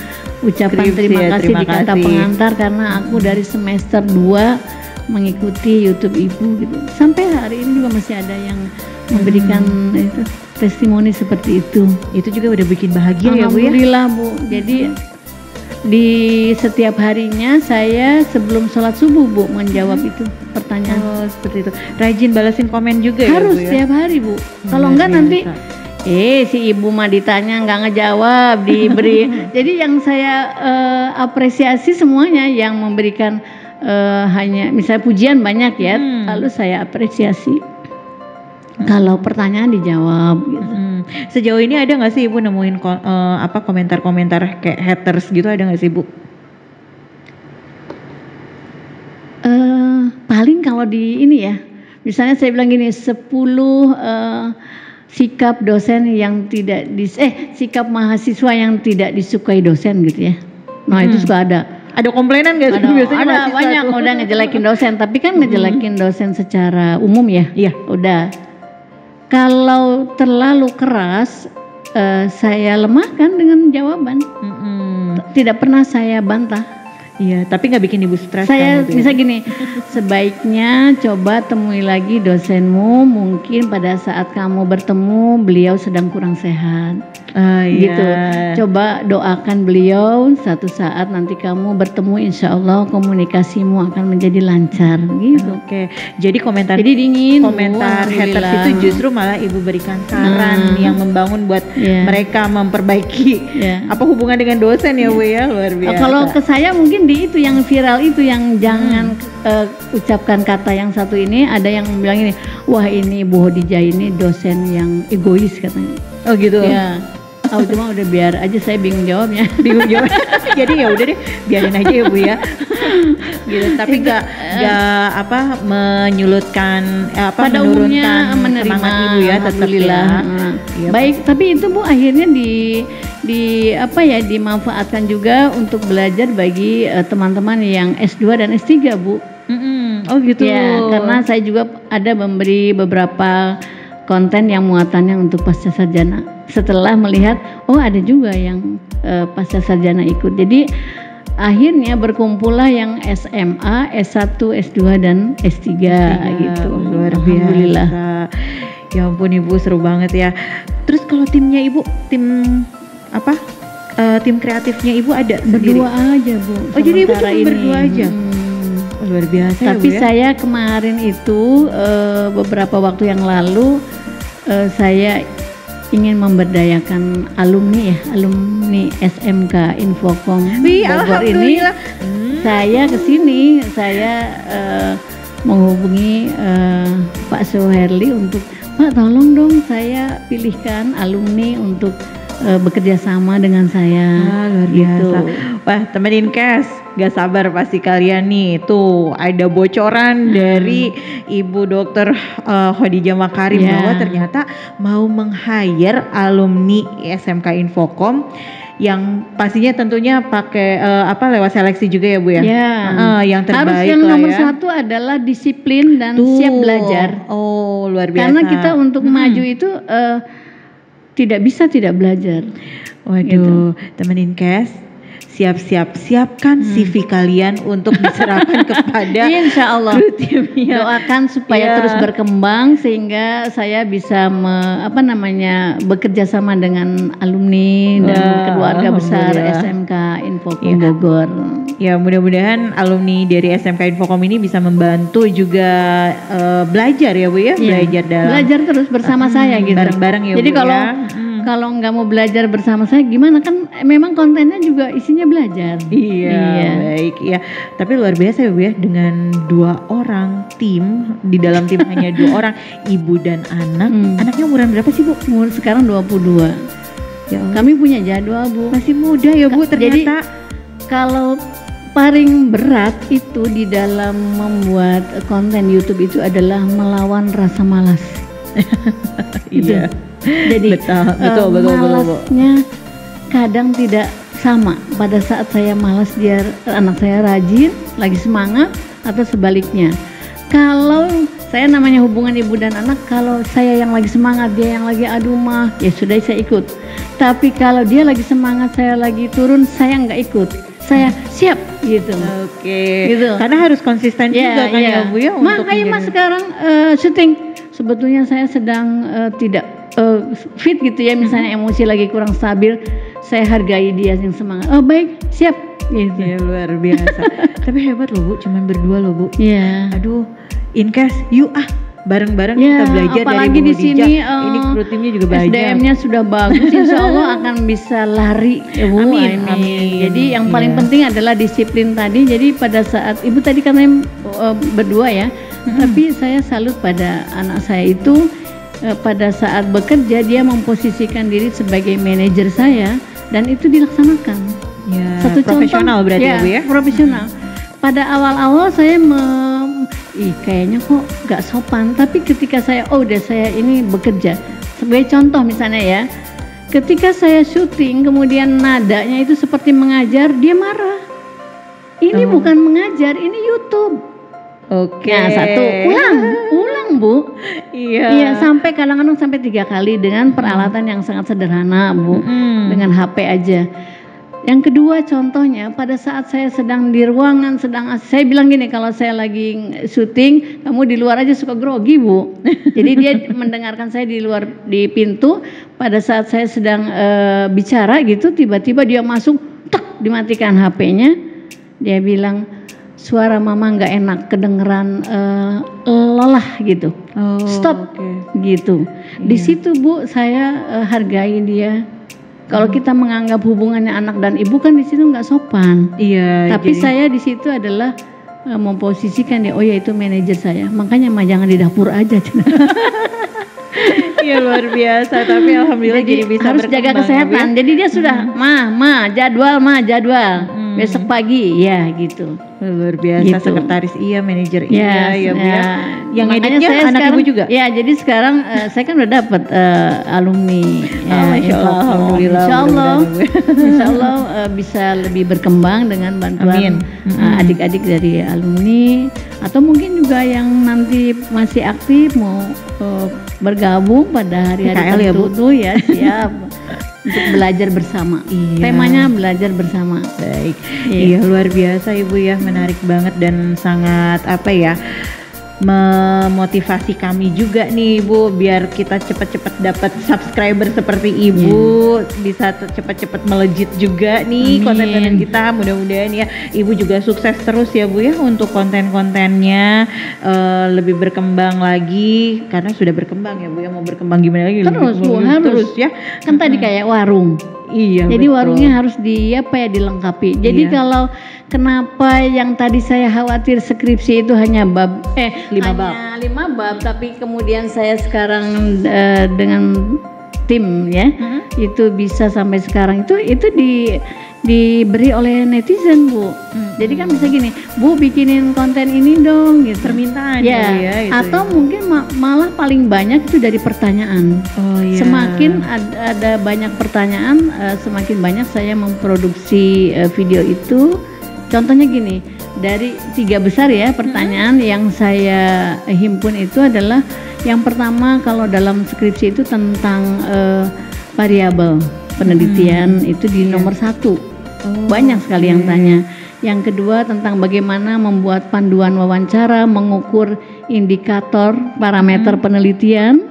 ucapan Skripsi terima ya, kasih terima di kata kasih. pengantar karena aku dari semester 2 mengikuti YouTube ibu gitu. Sampai hari ini juga masih ada yang memberikan itu testimoni seperti itu. Itu juga udah bikin bahagia ya, Bu ya. Alhamdulillah, Bu. Jadi di setiap harinya saya sebelum sholat subuh, Bu, menjawab itu pertanyaan. Oh, seperti itu. Rajin balasin komen juga Harus ya, Bu ya. setiap hari, Bu. Kalau Luar enggak nanti biasa. si ibu mah ditanya nggak ngejawab, diberi. Jadi yang saya apresiasi semuanya yang memberikan hanya misalnya pujian banyak ya, lalu saya apresiasi kalau pertanyaan dijawab gitu. Sejauh ini ada nggak sih ibu nemuin komentar-komentar kayak haters gitu, ada nggak sih, Bu? Paling kalau di ini ya, misalnya saya bilang gini, 10 sikap dosen yang tidak sikap mahasiswa yang tidak disukai dosen gitu ya. Nah itu suka ada. Ada komplainan nggak sih? Biasanya Ada mahasiswa banyak tuh. udah ngejelekin dosen, tapi kan ngejelekin dosen secara umum ya. Iya. Udah. Kalau terlalu keras, saya lemahkan dengan jawaban. Tidak pernah saya bantah. Iya, tapi nggak bikin ibu stres Saya kan, gitu ya? bisa gini, sebaiknya coba temui lagi dosenmu, mungkin pada saat kamu bertemu beliau sedang kurang sehat. Iya. Gitu. Coba doakan beliau, satu saat nanti kamu bertemu, insya Allah komunikasimu akan menjadi lancar gitu. Oke, jadi komentar dingin, komentar haters alhamdulillah. itu justru malah ibu berikan saran yang membangun buat mereka memperbaiki apa hubungan dengan dosen ya, Bu ya. Luar biasa. Kalau ke saya mungkin di itu yang viral itu yang jangan ucapkan kata yang satu ini, ada yang bilang ini, wah ini Bu Khadijah ini dosen yang egois katanya. Oh gitu. Ya. Cuma udah biar aja, saya bingung jawabnya. Bingung jawab. Jadi ya udah deh, biarin aja ya, Bu ya. Gitu. Tapi nggak menyulutkan pada umumnya menurunkan menerima semangat ibu ya, tetap alhamdulillah. ya. Iya, Baik, tapi itu Bu akhirnya dimanfaatkan juga untuk belajar bagi teman-teman yang S2 dan S3, Bu. Oh gitu. Ya, karena saya juga ada memberi beberapa konten yang muatannya untuk pasca sarjana. Setelah melihat, ada juga yang pasca sarjana ikut. Jadi akhirnya berkumpullah yang SMA, S1, S2 dan S3 gitu. Luar Alhamdulillah. biasa. Ya ampun ibu, seru banget ya. Terus kalau timnya ibu, tim kreatifnya ibu ada sendiri? Berdua aja, Bu. Oh jadi ibu sementara cuma berdua aja? Luar biasa. Tapi ya, Bu, ya? saya kemarin itu beberapa waktu yang lalu saya ingin memberdayakan alumni SMK Infokom Bogor ini. Saya kesini, saya menghubungi Pak Suherli untuk, Pak tolong dong saya pilihkan alumni untuk bekerja sama dengan saya. Luar biasa. Wah, temenin Kes, gak sabar pasti kalian nih. Tuh ada bocoran dari Ibu Dokter Khadijah Makarim bahwa ternyata mau meng-hire alumni SMK Infokom yang pastinya tentunya pakai lewat seleksi juga ya, Bu ya. Yang terbaik. Harus yang nomor satu adalah disiplin dan siap belajar. Oh, luar biasa. Karena kita untuk maju itu tidak bisa tidak belajar. Waduh, temenin Kes, siapkan CV kalian untuk diserahkan kepada Insya Allah. timnya. Doakan supaya terus berkembang sehingga saya bisa bekerja sama dengan alumni dan keluarga besar SMK Infokom Bogor. Ya, mudah-mudahan alumni dari SMK Infokom ini bisa membantu juga belajar ya, Bu ya, belajar terus bersama saya gitu. Bareng-bareng ya, Jadi Bu, kalau ya. Kalau nggak mau belajar bersama saya gimana, kan memang kontennya juga isinya belajar. Baik ya. Tapi luar biasa ya Bu ya, dengan 2 orang tim, di dalam tim hanya 2 orang, ibu dan anak. Anaknya umuran berapa sih Bu? Umur sekarang 22. Ya Allah. Kami punya jadwal Bu. Masih muda ya Bu ternyata. Jadi kalau paling berat itu di dalam membuat konten YouTube itu adalah melawan rasa malas. Iya. Jadi betul. malasnya kadang tidak sama. Pada saat saya malas anak saya rajin, lagi semangat, atau sebaliknya. Kalau saya namanya hubungan ibu dan anak, kalau saya yang lagi semangat, dia yang lagi aduh mah, ya sudah saya ikut. Tapi kalau dia lagi semangat, saya lagi turun, saya nggak ikut. Saya siap gitu. Oke. Gitu. Karena harus konsisten juga kan ya Bu ya. Makanya Mas sekarang syuting. Sebetulnya saya sedang tidak fit gitu ya, misalnya emosi lagi kurang stabil, saya hargai dia yang semangat. Oh baik, siap. Gitu. Ya luar biasa. Tapi hebat loh Bu, cuman berdua loh Bu. Iya. Aduh, in case bareng-bareng kita belajar apalagi dari Bu di sini ini kru timnya juga banyak. SDM-nya sudah bagus, insya Allah akan bisa lari ya Bu. Amin. Jadi yang paling penting adalah disiplin tadi. Jadi pada saat Ibu tadi katanya berdua ya, tapi saya salut pada anak saya itu pada saat bekerja dia memposisikan diri sebagai manajer saya dan itu dilaksanakan. Ya, satu profesional contoh, berarti ya Bu ya. Profesional. Pada awal-awal saya kayaknya kok gak sopan, tapi ketika saya saya ini bekerja sebagai contoh misalnya ya, ketika saya syuting kemudian nadanya itu seperti mengajar, dia marah. Ini bukan mengajar, ini YouTube. Oke. Nah, satu ulang Bu. Iya, sampai kadang-kadang sampai 3 kali dengan peralatan yang sangat sederhana Bu, dengan HP aja. Yang kedua contohnya, pada saat saya sedang di ruangan, saya bilang gini, kalau saya lagi syuting, kamu di luar aja suka grogi Bu. Jadi dia mendengarkan saya di pintu, pada saat saya sedang bicara gitu, tiba-tiba dia masuk, dimatikan HP-nya, dia bilang, suara mama nggak enak, kedengeran lelah gitu, stop gitu. Di situ Bu, saya hargai dia. Kalau kita menganggap hubungannya anak dan ibu kan di situ nggak sopan. Iya. Tapi saya di situ adalah memposisikan dia, itu manajer saya. Makanya mah jangan di dapur aja. Iya luar biasa. Tapi alhamdulillah jadi bisa harus jaga kesehatan. Jadi dia sudah jadwal. Besok pagi ya gitu. Luar biasa gitu. Sekretaris manajer ya Bu ya. Yang editnya anak sekarang, ibu juga. Ya, jadi sekarang saya kan udah dapat alumni. Masya Allah, alhamdulillah. Insya Allah bisa lebih berkembang dengan bantuan adik-adik dari alumni, atau mungkin juga yang nanti masih aktif mau bergabung pada hari-hari tertentu ya siap. Untuk belajar bersama. Temanya belajar bersama. Baik. Iya luar biasa Ibu ya, menarik banget dan sangat memotivasi kami juga nih Ibu, biar kita cepat-cepat dapat subscriber seperti Ibu, bisa cepat-cepat melejit juga nih konten-konten kita. Mudah-mudahan ya Ibu juga sukses terus ya Bu ya untuk konten-kontennya, lebih berkembang lagi, karena sudah berkembang ya Bu ya, mau berkembang gimana lagi terus Bu, harus ya. Kan tadi kayak warung. Iya. Jadi warungnya harus dilengkapi. Jadi kalau kenapa yang tadi saya khawatir skripsi itu hanya 5 bab, tapi kemudian saya sekarang dengan tim ya, itu bisa sampai sekarang itu diberi oleh netizen Bu. Jadi kan bisa gini, Bu bikinin konten ini dong gitu. Permintaan ya, atau mungkin malah paling banyak itu dari pertanyaan. Semakin ada banyak pertanyaan, semakin banyak saya memproduksi video itu. Contohnya gini, dari 3 besar ya pertanyaan yang saya himpun itu adalah yang pertama, kalau dalam skripsi itu tentang variabel penelitian itu di nomor 1. Banyak sekali yang tanya. Yang kedua tentang bagaimana membuat panduan wawancara, mengukur indikator parameter penelitian,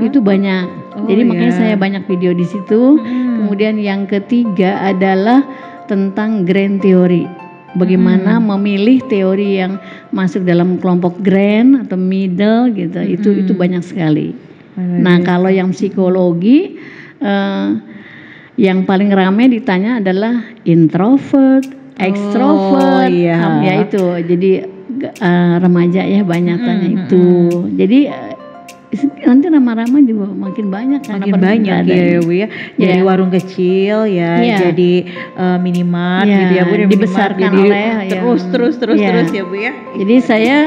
itu banyak. Jadi makanya saya banyak video di situ. Kemudian yang ketiga adalah tentang grand theory. Bagaimana memilih teori yang masuk dalam kelompok grand atau middle gitu. Itu banyak sekali. Nah, kalau yang psikologi yang paling ramai ditanya adalah introvert, extrovert, iya. ya itu. Jadi remaja ya banyak tanya itu. Jadi nanti rama-rama juga makin banyak kan. Makin banyak ya Bu ya. Dari warung kecil ya, jadi minimarket gitu ya Bu. Dibesarkan oleh terus ya Bu ya. Jadi saya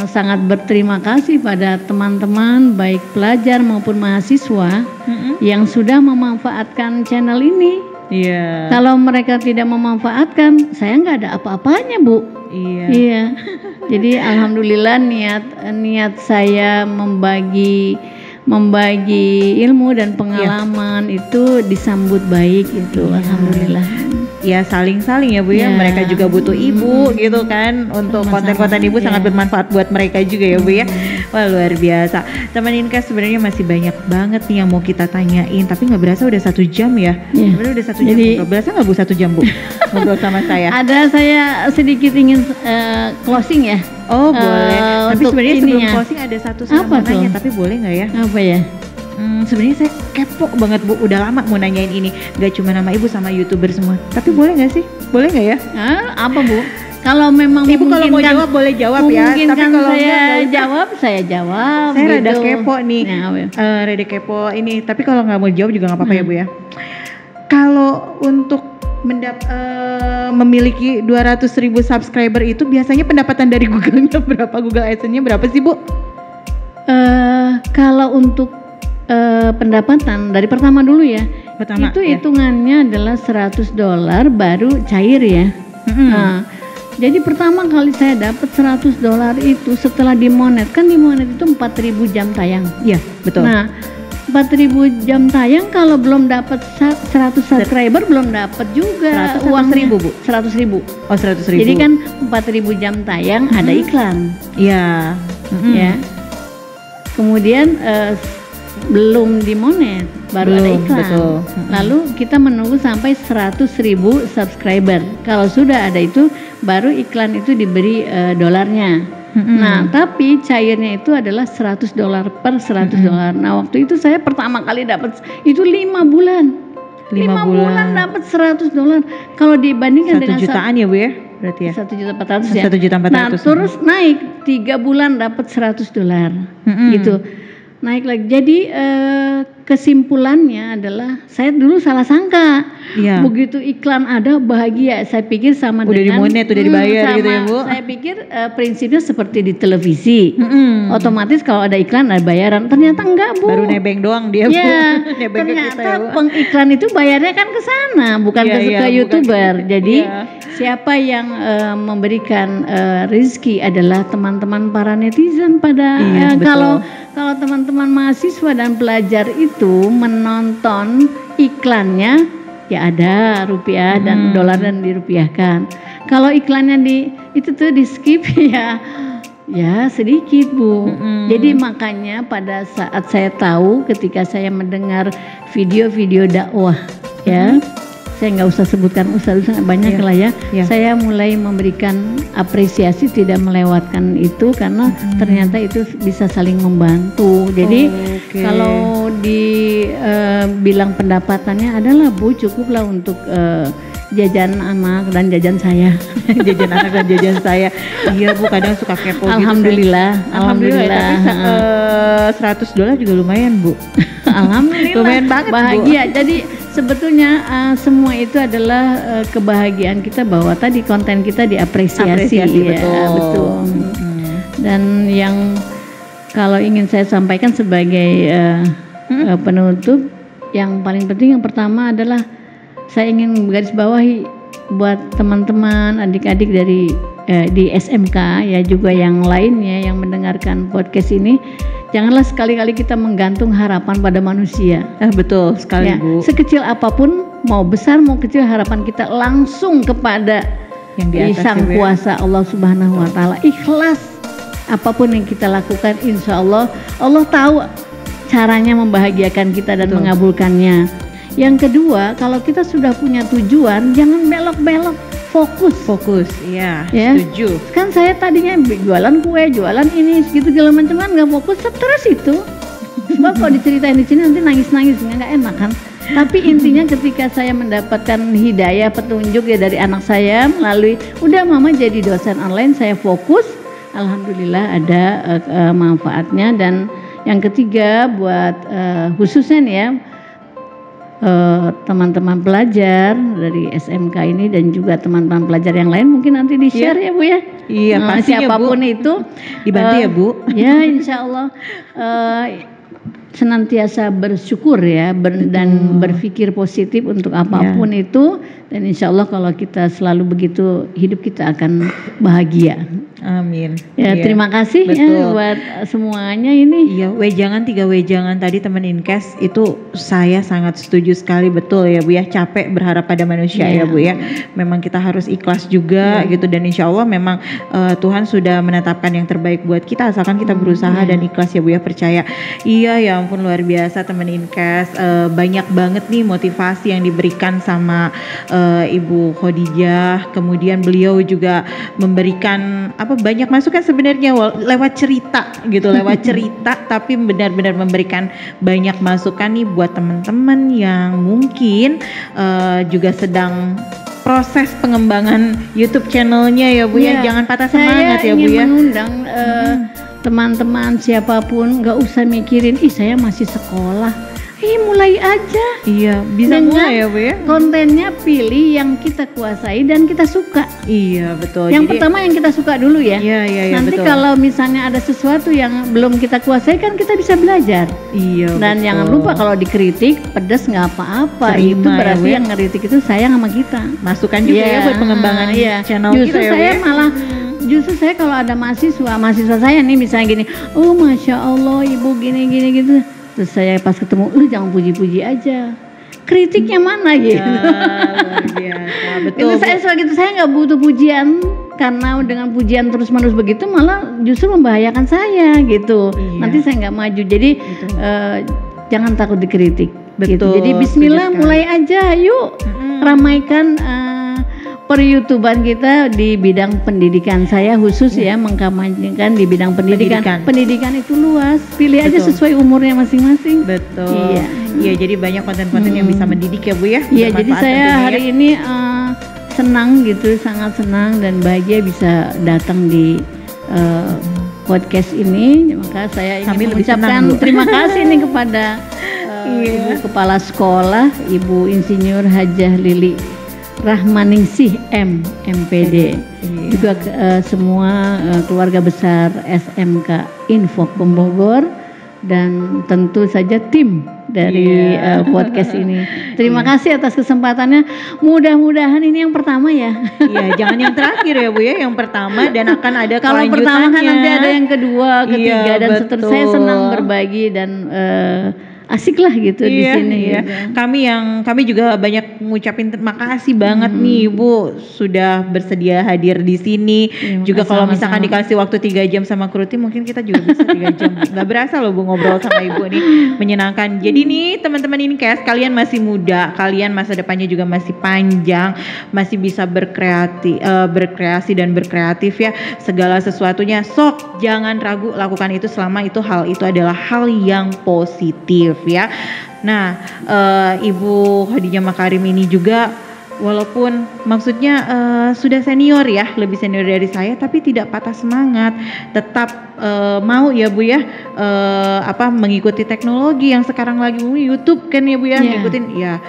sangat berterima kasih pada teman-teman baik pelajar maupun mahasiswa yang sudah memanfaatkan channel ini. Iya. Kalau mereka tidak memanfaatkan, saya nggak ada apa-apanya Bu. Iya. Jadi alhamdulillah niat saya membagi ilmu dan pengalaman itu disambut baik itu. Alhamdulillah. Ya saling-saling ya Bu ya. Mereka juga butuh ibu gitu kan. Untuk konten-konten ibu sangat bermanfaat buat mereka juga ya Bu ya. Wah luar biasa. Teman Inkes sebenarnya masih banyak banget nih yang mau kita tanyain. Tapi nggak berasa udah 1 jam ya. Sebenarnya udah 1 jam. Nggak berasa nggak Bu 1 jam Bu ngobrol sama saya? Ada saya sedikit ingin closing ya. Oh boleh. Tapi sebenarnya sebelum closing ada satu soal mau nanya. Tapi boleh nggak ya? Apa ya? Sebenarnya saya kepo banget Bu, udah lama mau nanyain ini. Gak cuma nama ibu sama YouTuber semua. Tapi boleh nggak sih? Boleh nggak ya? Apa Bu? Kalau memang ibu kalau mau jawab boleh jawab ya. Tapi kalau saya jawab. Saya rada kepo nih. Rada kepo ini. Tapi kalau nggak mau jawab juga nggak apa-apa ya Bu ya. Kalau untuk memiliki 200.000 subscriber itu biasanya pendapatan dari Google-nya berapa? Google AdSense-nya berapa sih Bu? Kalau untuk pendapatan dari pertama dulu ya, itu hitungannya adalah $100 baru cair ya. Jadi pertama kali saya dapat $100 itu setelah dimonet, kan dimonet itu 4.000 jam tayang. Iya betul. Nah 4.000 jam tayang kalau belum dapat 100 subscriber belum dapat juga uangnya. 100.000 Bu? 100.000. Oh 100.000. Jadi kan 4.000 jam tayang ada iklan. Iya. Ya. Kemudian belum dimonet baru ada iklan. Betul. Lalu kita menunggu sampai 100.000 subscriber. Kalau sudah ada itu baru iklan itu diberi dolarnya. Nah tapi cairnya itu adalah $100 per $100. Nah waktu itu saya pertama kali dapat itu 5 bulan. 5 bulan dapat $100. Kalau dibandingkan dengan 1 jutaan ya Bu ya? Berarti ya? 1.400.000 ya. 1.400.000. Nah terus naik 3 bulan dapat $100 gitu. Naik lagi. Jadi kesimpulannya adalah saya dulu salah sangka. Begitu iklan ada bahagia. Saya pikir sama udah dengan dimonet, udah dibayar gitu ya Bu. Saya pikir prinsipnya seperti di televisi. Otomatis kalau ada iklan ada bayaran. Ternyata enggak Bu. Baru nebeng doang dia Bu. Nebeng ternyata kita, ya, pengiklan itu bayarnya kan ke sana, bukan ke YouTuber. Jadi siapa yang memberikan rezeki adalah teman-teman para netizen pada kalau teman-teman mahasiswa dan pelajar itu menonton iklannya ya ada rupiah dan dolar dan dirupiahkan. Kalau iklannya itu tuh di skip ya sedikit Bu. Jadi makanya pada saat saya tahu ketika saya mendengar video-video dakwah ya. Saya nggak usah sebutkan ustaz banyak lah ya. Saya mulai memberikan apresiasi tidak melewatkan itu karena ternyata itu bisa saling membantu. Jadi kalau dibilang pendapatannya adalah Bu cukuplah untuk jajan anak dan jajan saya. Jajan anak dan jajan saya. Iya Bu kadang suka kepo. Alhamdulillah. Gitu, Alhamdulillah. Tapi $100 juga lumayan Bu. Alhamdulillah. Lumayan banget bahagia. Bu. Jadi sebetulnya semua itu adalah kebahagiaan kita bahwa tadi konten kita diapresiasi. Betul. Dan yang kalau ingin saya sampaikan sebagai penutup, yang paling penting yang pertama adalah saya ingin menggarisbawahi buat teman-teman adik-adik dari di SMK ya juga yang lainnya yang mendengarkan podcast ini. Janganlah sekali-kali kita menggantung harapan pada manusia. Betul sekali Bu. Sekecil apapun, mau besar mau kecil, harapan kita langsung kepada yang di atas Sang Kuasa Allah Subhanahu Wa Taala. Ikhlas apapun yang kita lakukan, insya Allah Allah tahu caranya membahagiakan kita dan mengabulkannya. Yang kedua, kalau kita sudah punya tujuan, jangan belok-belok. Fokus, iya, setuju. Kan saya tadinya jualan kue, jualan ini, segitu segala macam kan nggak fokus, stres itu. Sebab kalau diceritain di sini nanti nangis-nangis nggak enak kan. Tapi intinya ketika saya mendapatkan hidayah petunjuk ya dari anak saya melalui udah mama jadi dosen online, saya fokus, alhamdulillah ada manfaatnya. Dan yang ketiga buat khususnya nih ya teman-teman pelajar dari SMK ini dan juga teman-teman pelajar yang lain mungkin nanti di share ya Bu ya. Iya pasti siapapun ya, Bu. itu dibantu ya Bu. Ya insya Allah senantiasa bersyukur ya dan berpikir positif untuk apapun itu, dan insya Allah kalau kita selalu begitu hidup kita akan bahagia. Amin. Ya terima kasih ya buat semuanya ini. Iya, wejangan 3 wejangan tadi teman Inkes itu saya sangat setuju sekali, betul ya Bu ya. Capek berharap pada manusia ya Bu ya. Memang kita harus ikhlas juga gitu, dan insya Allah memang Tuhan sudah menetapkan yang terbaik buat kita asalkan kita berusaha dan ikhlas ya Bu ya, percaya. Iya ya ampun luar biasa teman Inkes, banyak banget nih motivasi yang diberikan sama Ibu Khadijah. Kemudian beliau juga memberikan banyak masukan sebenarnya lewat cerita gitu, lewat cerita tapi benar-benar memberikan banyak masukan nih buat teman-teman yang mungkin juga sedang proses pengembangan YouTube channelnya ya Bu ya. Jangan patah semangat ya Bu ya. Saya ingin mengundang teman-teman siapapun, nggak usah mikirin saya masih sekolah. Mulai aja. Iya, bisa mulai ya Bu ya. Kontennya pilih yang kita kuasai dan kita suka. Iya, betul. Yang pertama yang kita suka dulu ya. Iya, nanti betul. kalau misalnya ada sesuatu yang belum kita kuasai kan kita bisa belajar. Iya, dan betul. jangan lupa kalau dikritik pedas nggak apa-apa. Itu berarti yang ngeritik itu sayang sama kita. Masukan juga ya buat pengembangan channel Justru kita saya malah justru saya kalau ada mahasiswa saya nih misalnya gini, Masya Allah Ibu gini gitu. Terus saya pas ketemu, lu jangan puji-puji aja, kritiknya mana gitu. Luar biasa, betul. Itu saya soal gitu, saya nggak butuh pujian, karena dengan pujian terus-menerus begitu malah justru membahayakan saya gitu. Nanti saya nggak maju. Jadi jangan takut dikritik. Gitu. Jadi Bismillah mulai aja, yuk ramaikan per-YouTubean kita di bidang pendidikan. Saya khusus ya mengkampanyekan di bidang pendidikan. Pendidikan itu luas, pilih aja sesuai umurnya masing-masing. Betul. Iya, jadi banyak konten-konten yang bisa mendidik ya Bu ya. Iya, jadi saya hari ini senang gitu, sangat senang dan bahagia bisa datang di podcast ini. Maka saya ingin mengucapkan terima kasih nih kepada Ibu Kepala Sekolah, Ibu Insinyur Hajah Lili Rahmaningsih MPD, juga semua keluarga besar SMK Infokom Bogor, dan tentu saja tim dari podcast ini. Terima kasih atas kesempatannya. Mudah-mudahan ini yang pertama ya. Iya, jangan yang terakhir ya Bu ya, yang pertama, dan akan ada kalau pertama kan nanti ada yang kedua, ketiga dan seterusnya. Saya senang berbagi dan asik lah gitu di sini. Gitu. Kami juga banyak ngucapin terima kasih banget nih Ibu sudah bersedia hadir di sini. Juga kalau misalkan dikasih waktu 3 jam sama Kruti, mungkin kita juga bisa 3 jam. Gak berasa loh Bu ngobrol sama Ibu nih, menyenangkan. Jadi nih teman-teman Inkes, kalian masih muda, kalian masa depannya juga masih panjang, masih bisa berkreasi dan berkreatif ya. Segala sesuatunya sok jangan ragu, lakukan itu selama hal itu adalah hal yang positif ya. Nah, Ibu Khadijah Makarim ini juga walaupun maksudnya sudah senior ya, lebih senior dari saya, tapi tidak patah semangat, tetap mau ya Bu ya mengikuti teknologi yang sekarang lagi YouTube kan ya Bu ya, ngikutin ya.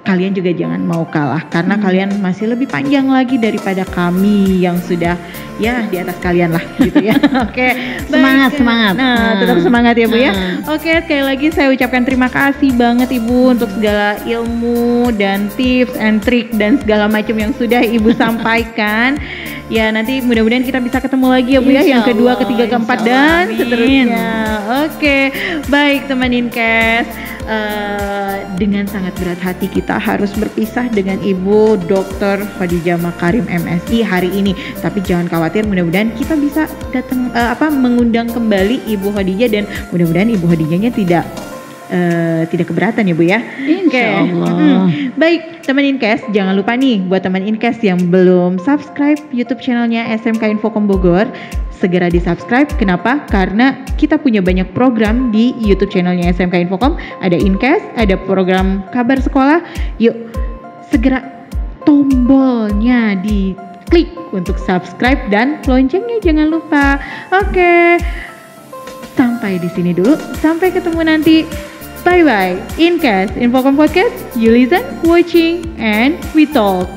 Kalian juga jangan mau kalah karena kalian masih lebih panjang lagi daripada kami yang sudah ya di atas kalian lah gitu ya. Oke, semangat. Nah, tetap semangat ya Bu ya. Oke, sekali lagi saya ucapkan terima kasih banget Ibu untuk segala ilmu dan tips and trik dan segala macam yang sudah Ibu sampaikan. Ya, nanti mudah-mudahan kita bisa ketemu lagi ya Bu ya, yang kedua, ketiga, keempat dan seterusnya. Oke, baik teman Inkes. Dengan sangat berat hati kita harus berpisah dengan Ibu Dr. Khadijah Makarim MSI hari ini. Tapi jangan khawatir, mudah-mudahan kita bisa datang mengundang kembali Ibu Khadijah, dan mudah-mudahan Ibu Khadijahnya tidak tidak keberatan ya Bu ya. Insya Allah. Baik teman Inkes, jangan lupa nih buat teman Inkes yang belum subscribe YouTube channelnya SMK Infocom Bogor, segera di subscribe. Kenapa? Karena kita punya banyak program di YouTube channelnya SMK Infocom. Ada Inkes, ada program kabar sekolah. Yuk segera tombolnya diklik untuk subscribe dan loncengnya jangan lupa. Oke. Sampai di sini dulu. Sampai ketemu nanti. Bye bye. Inkes Infocom Podcast. You listen, watching, and we talk.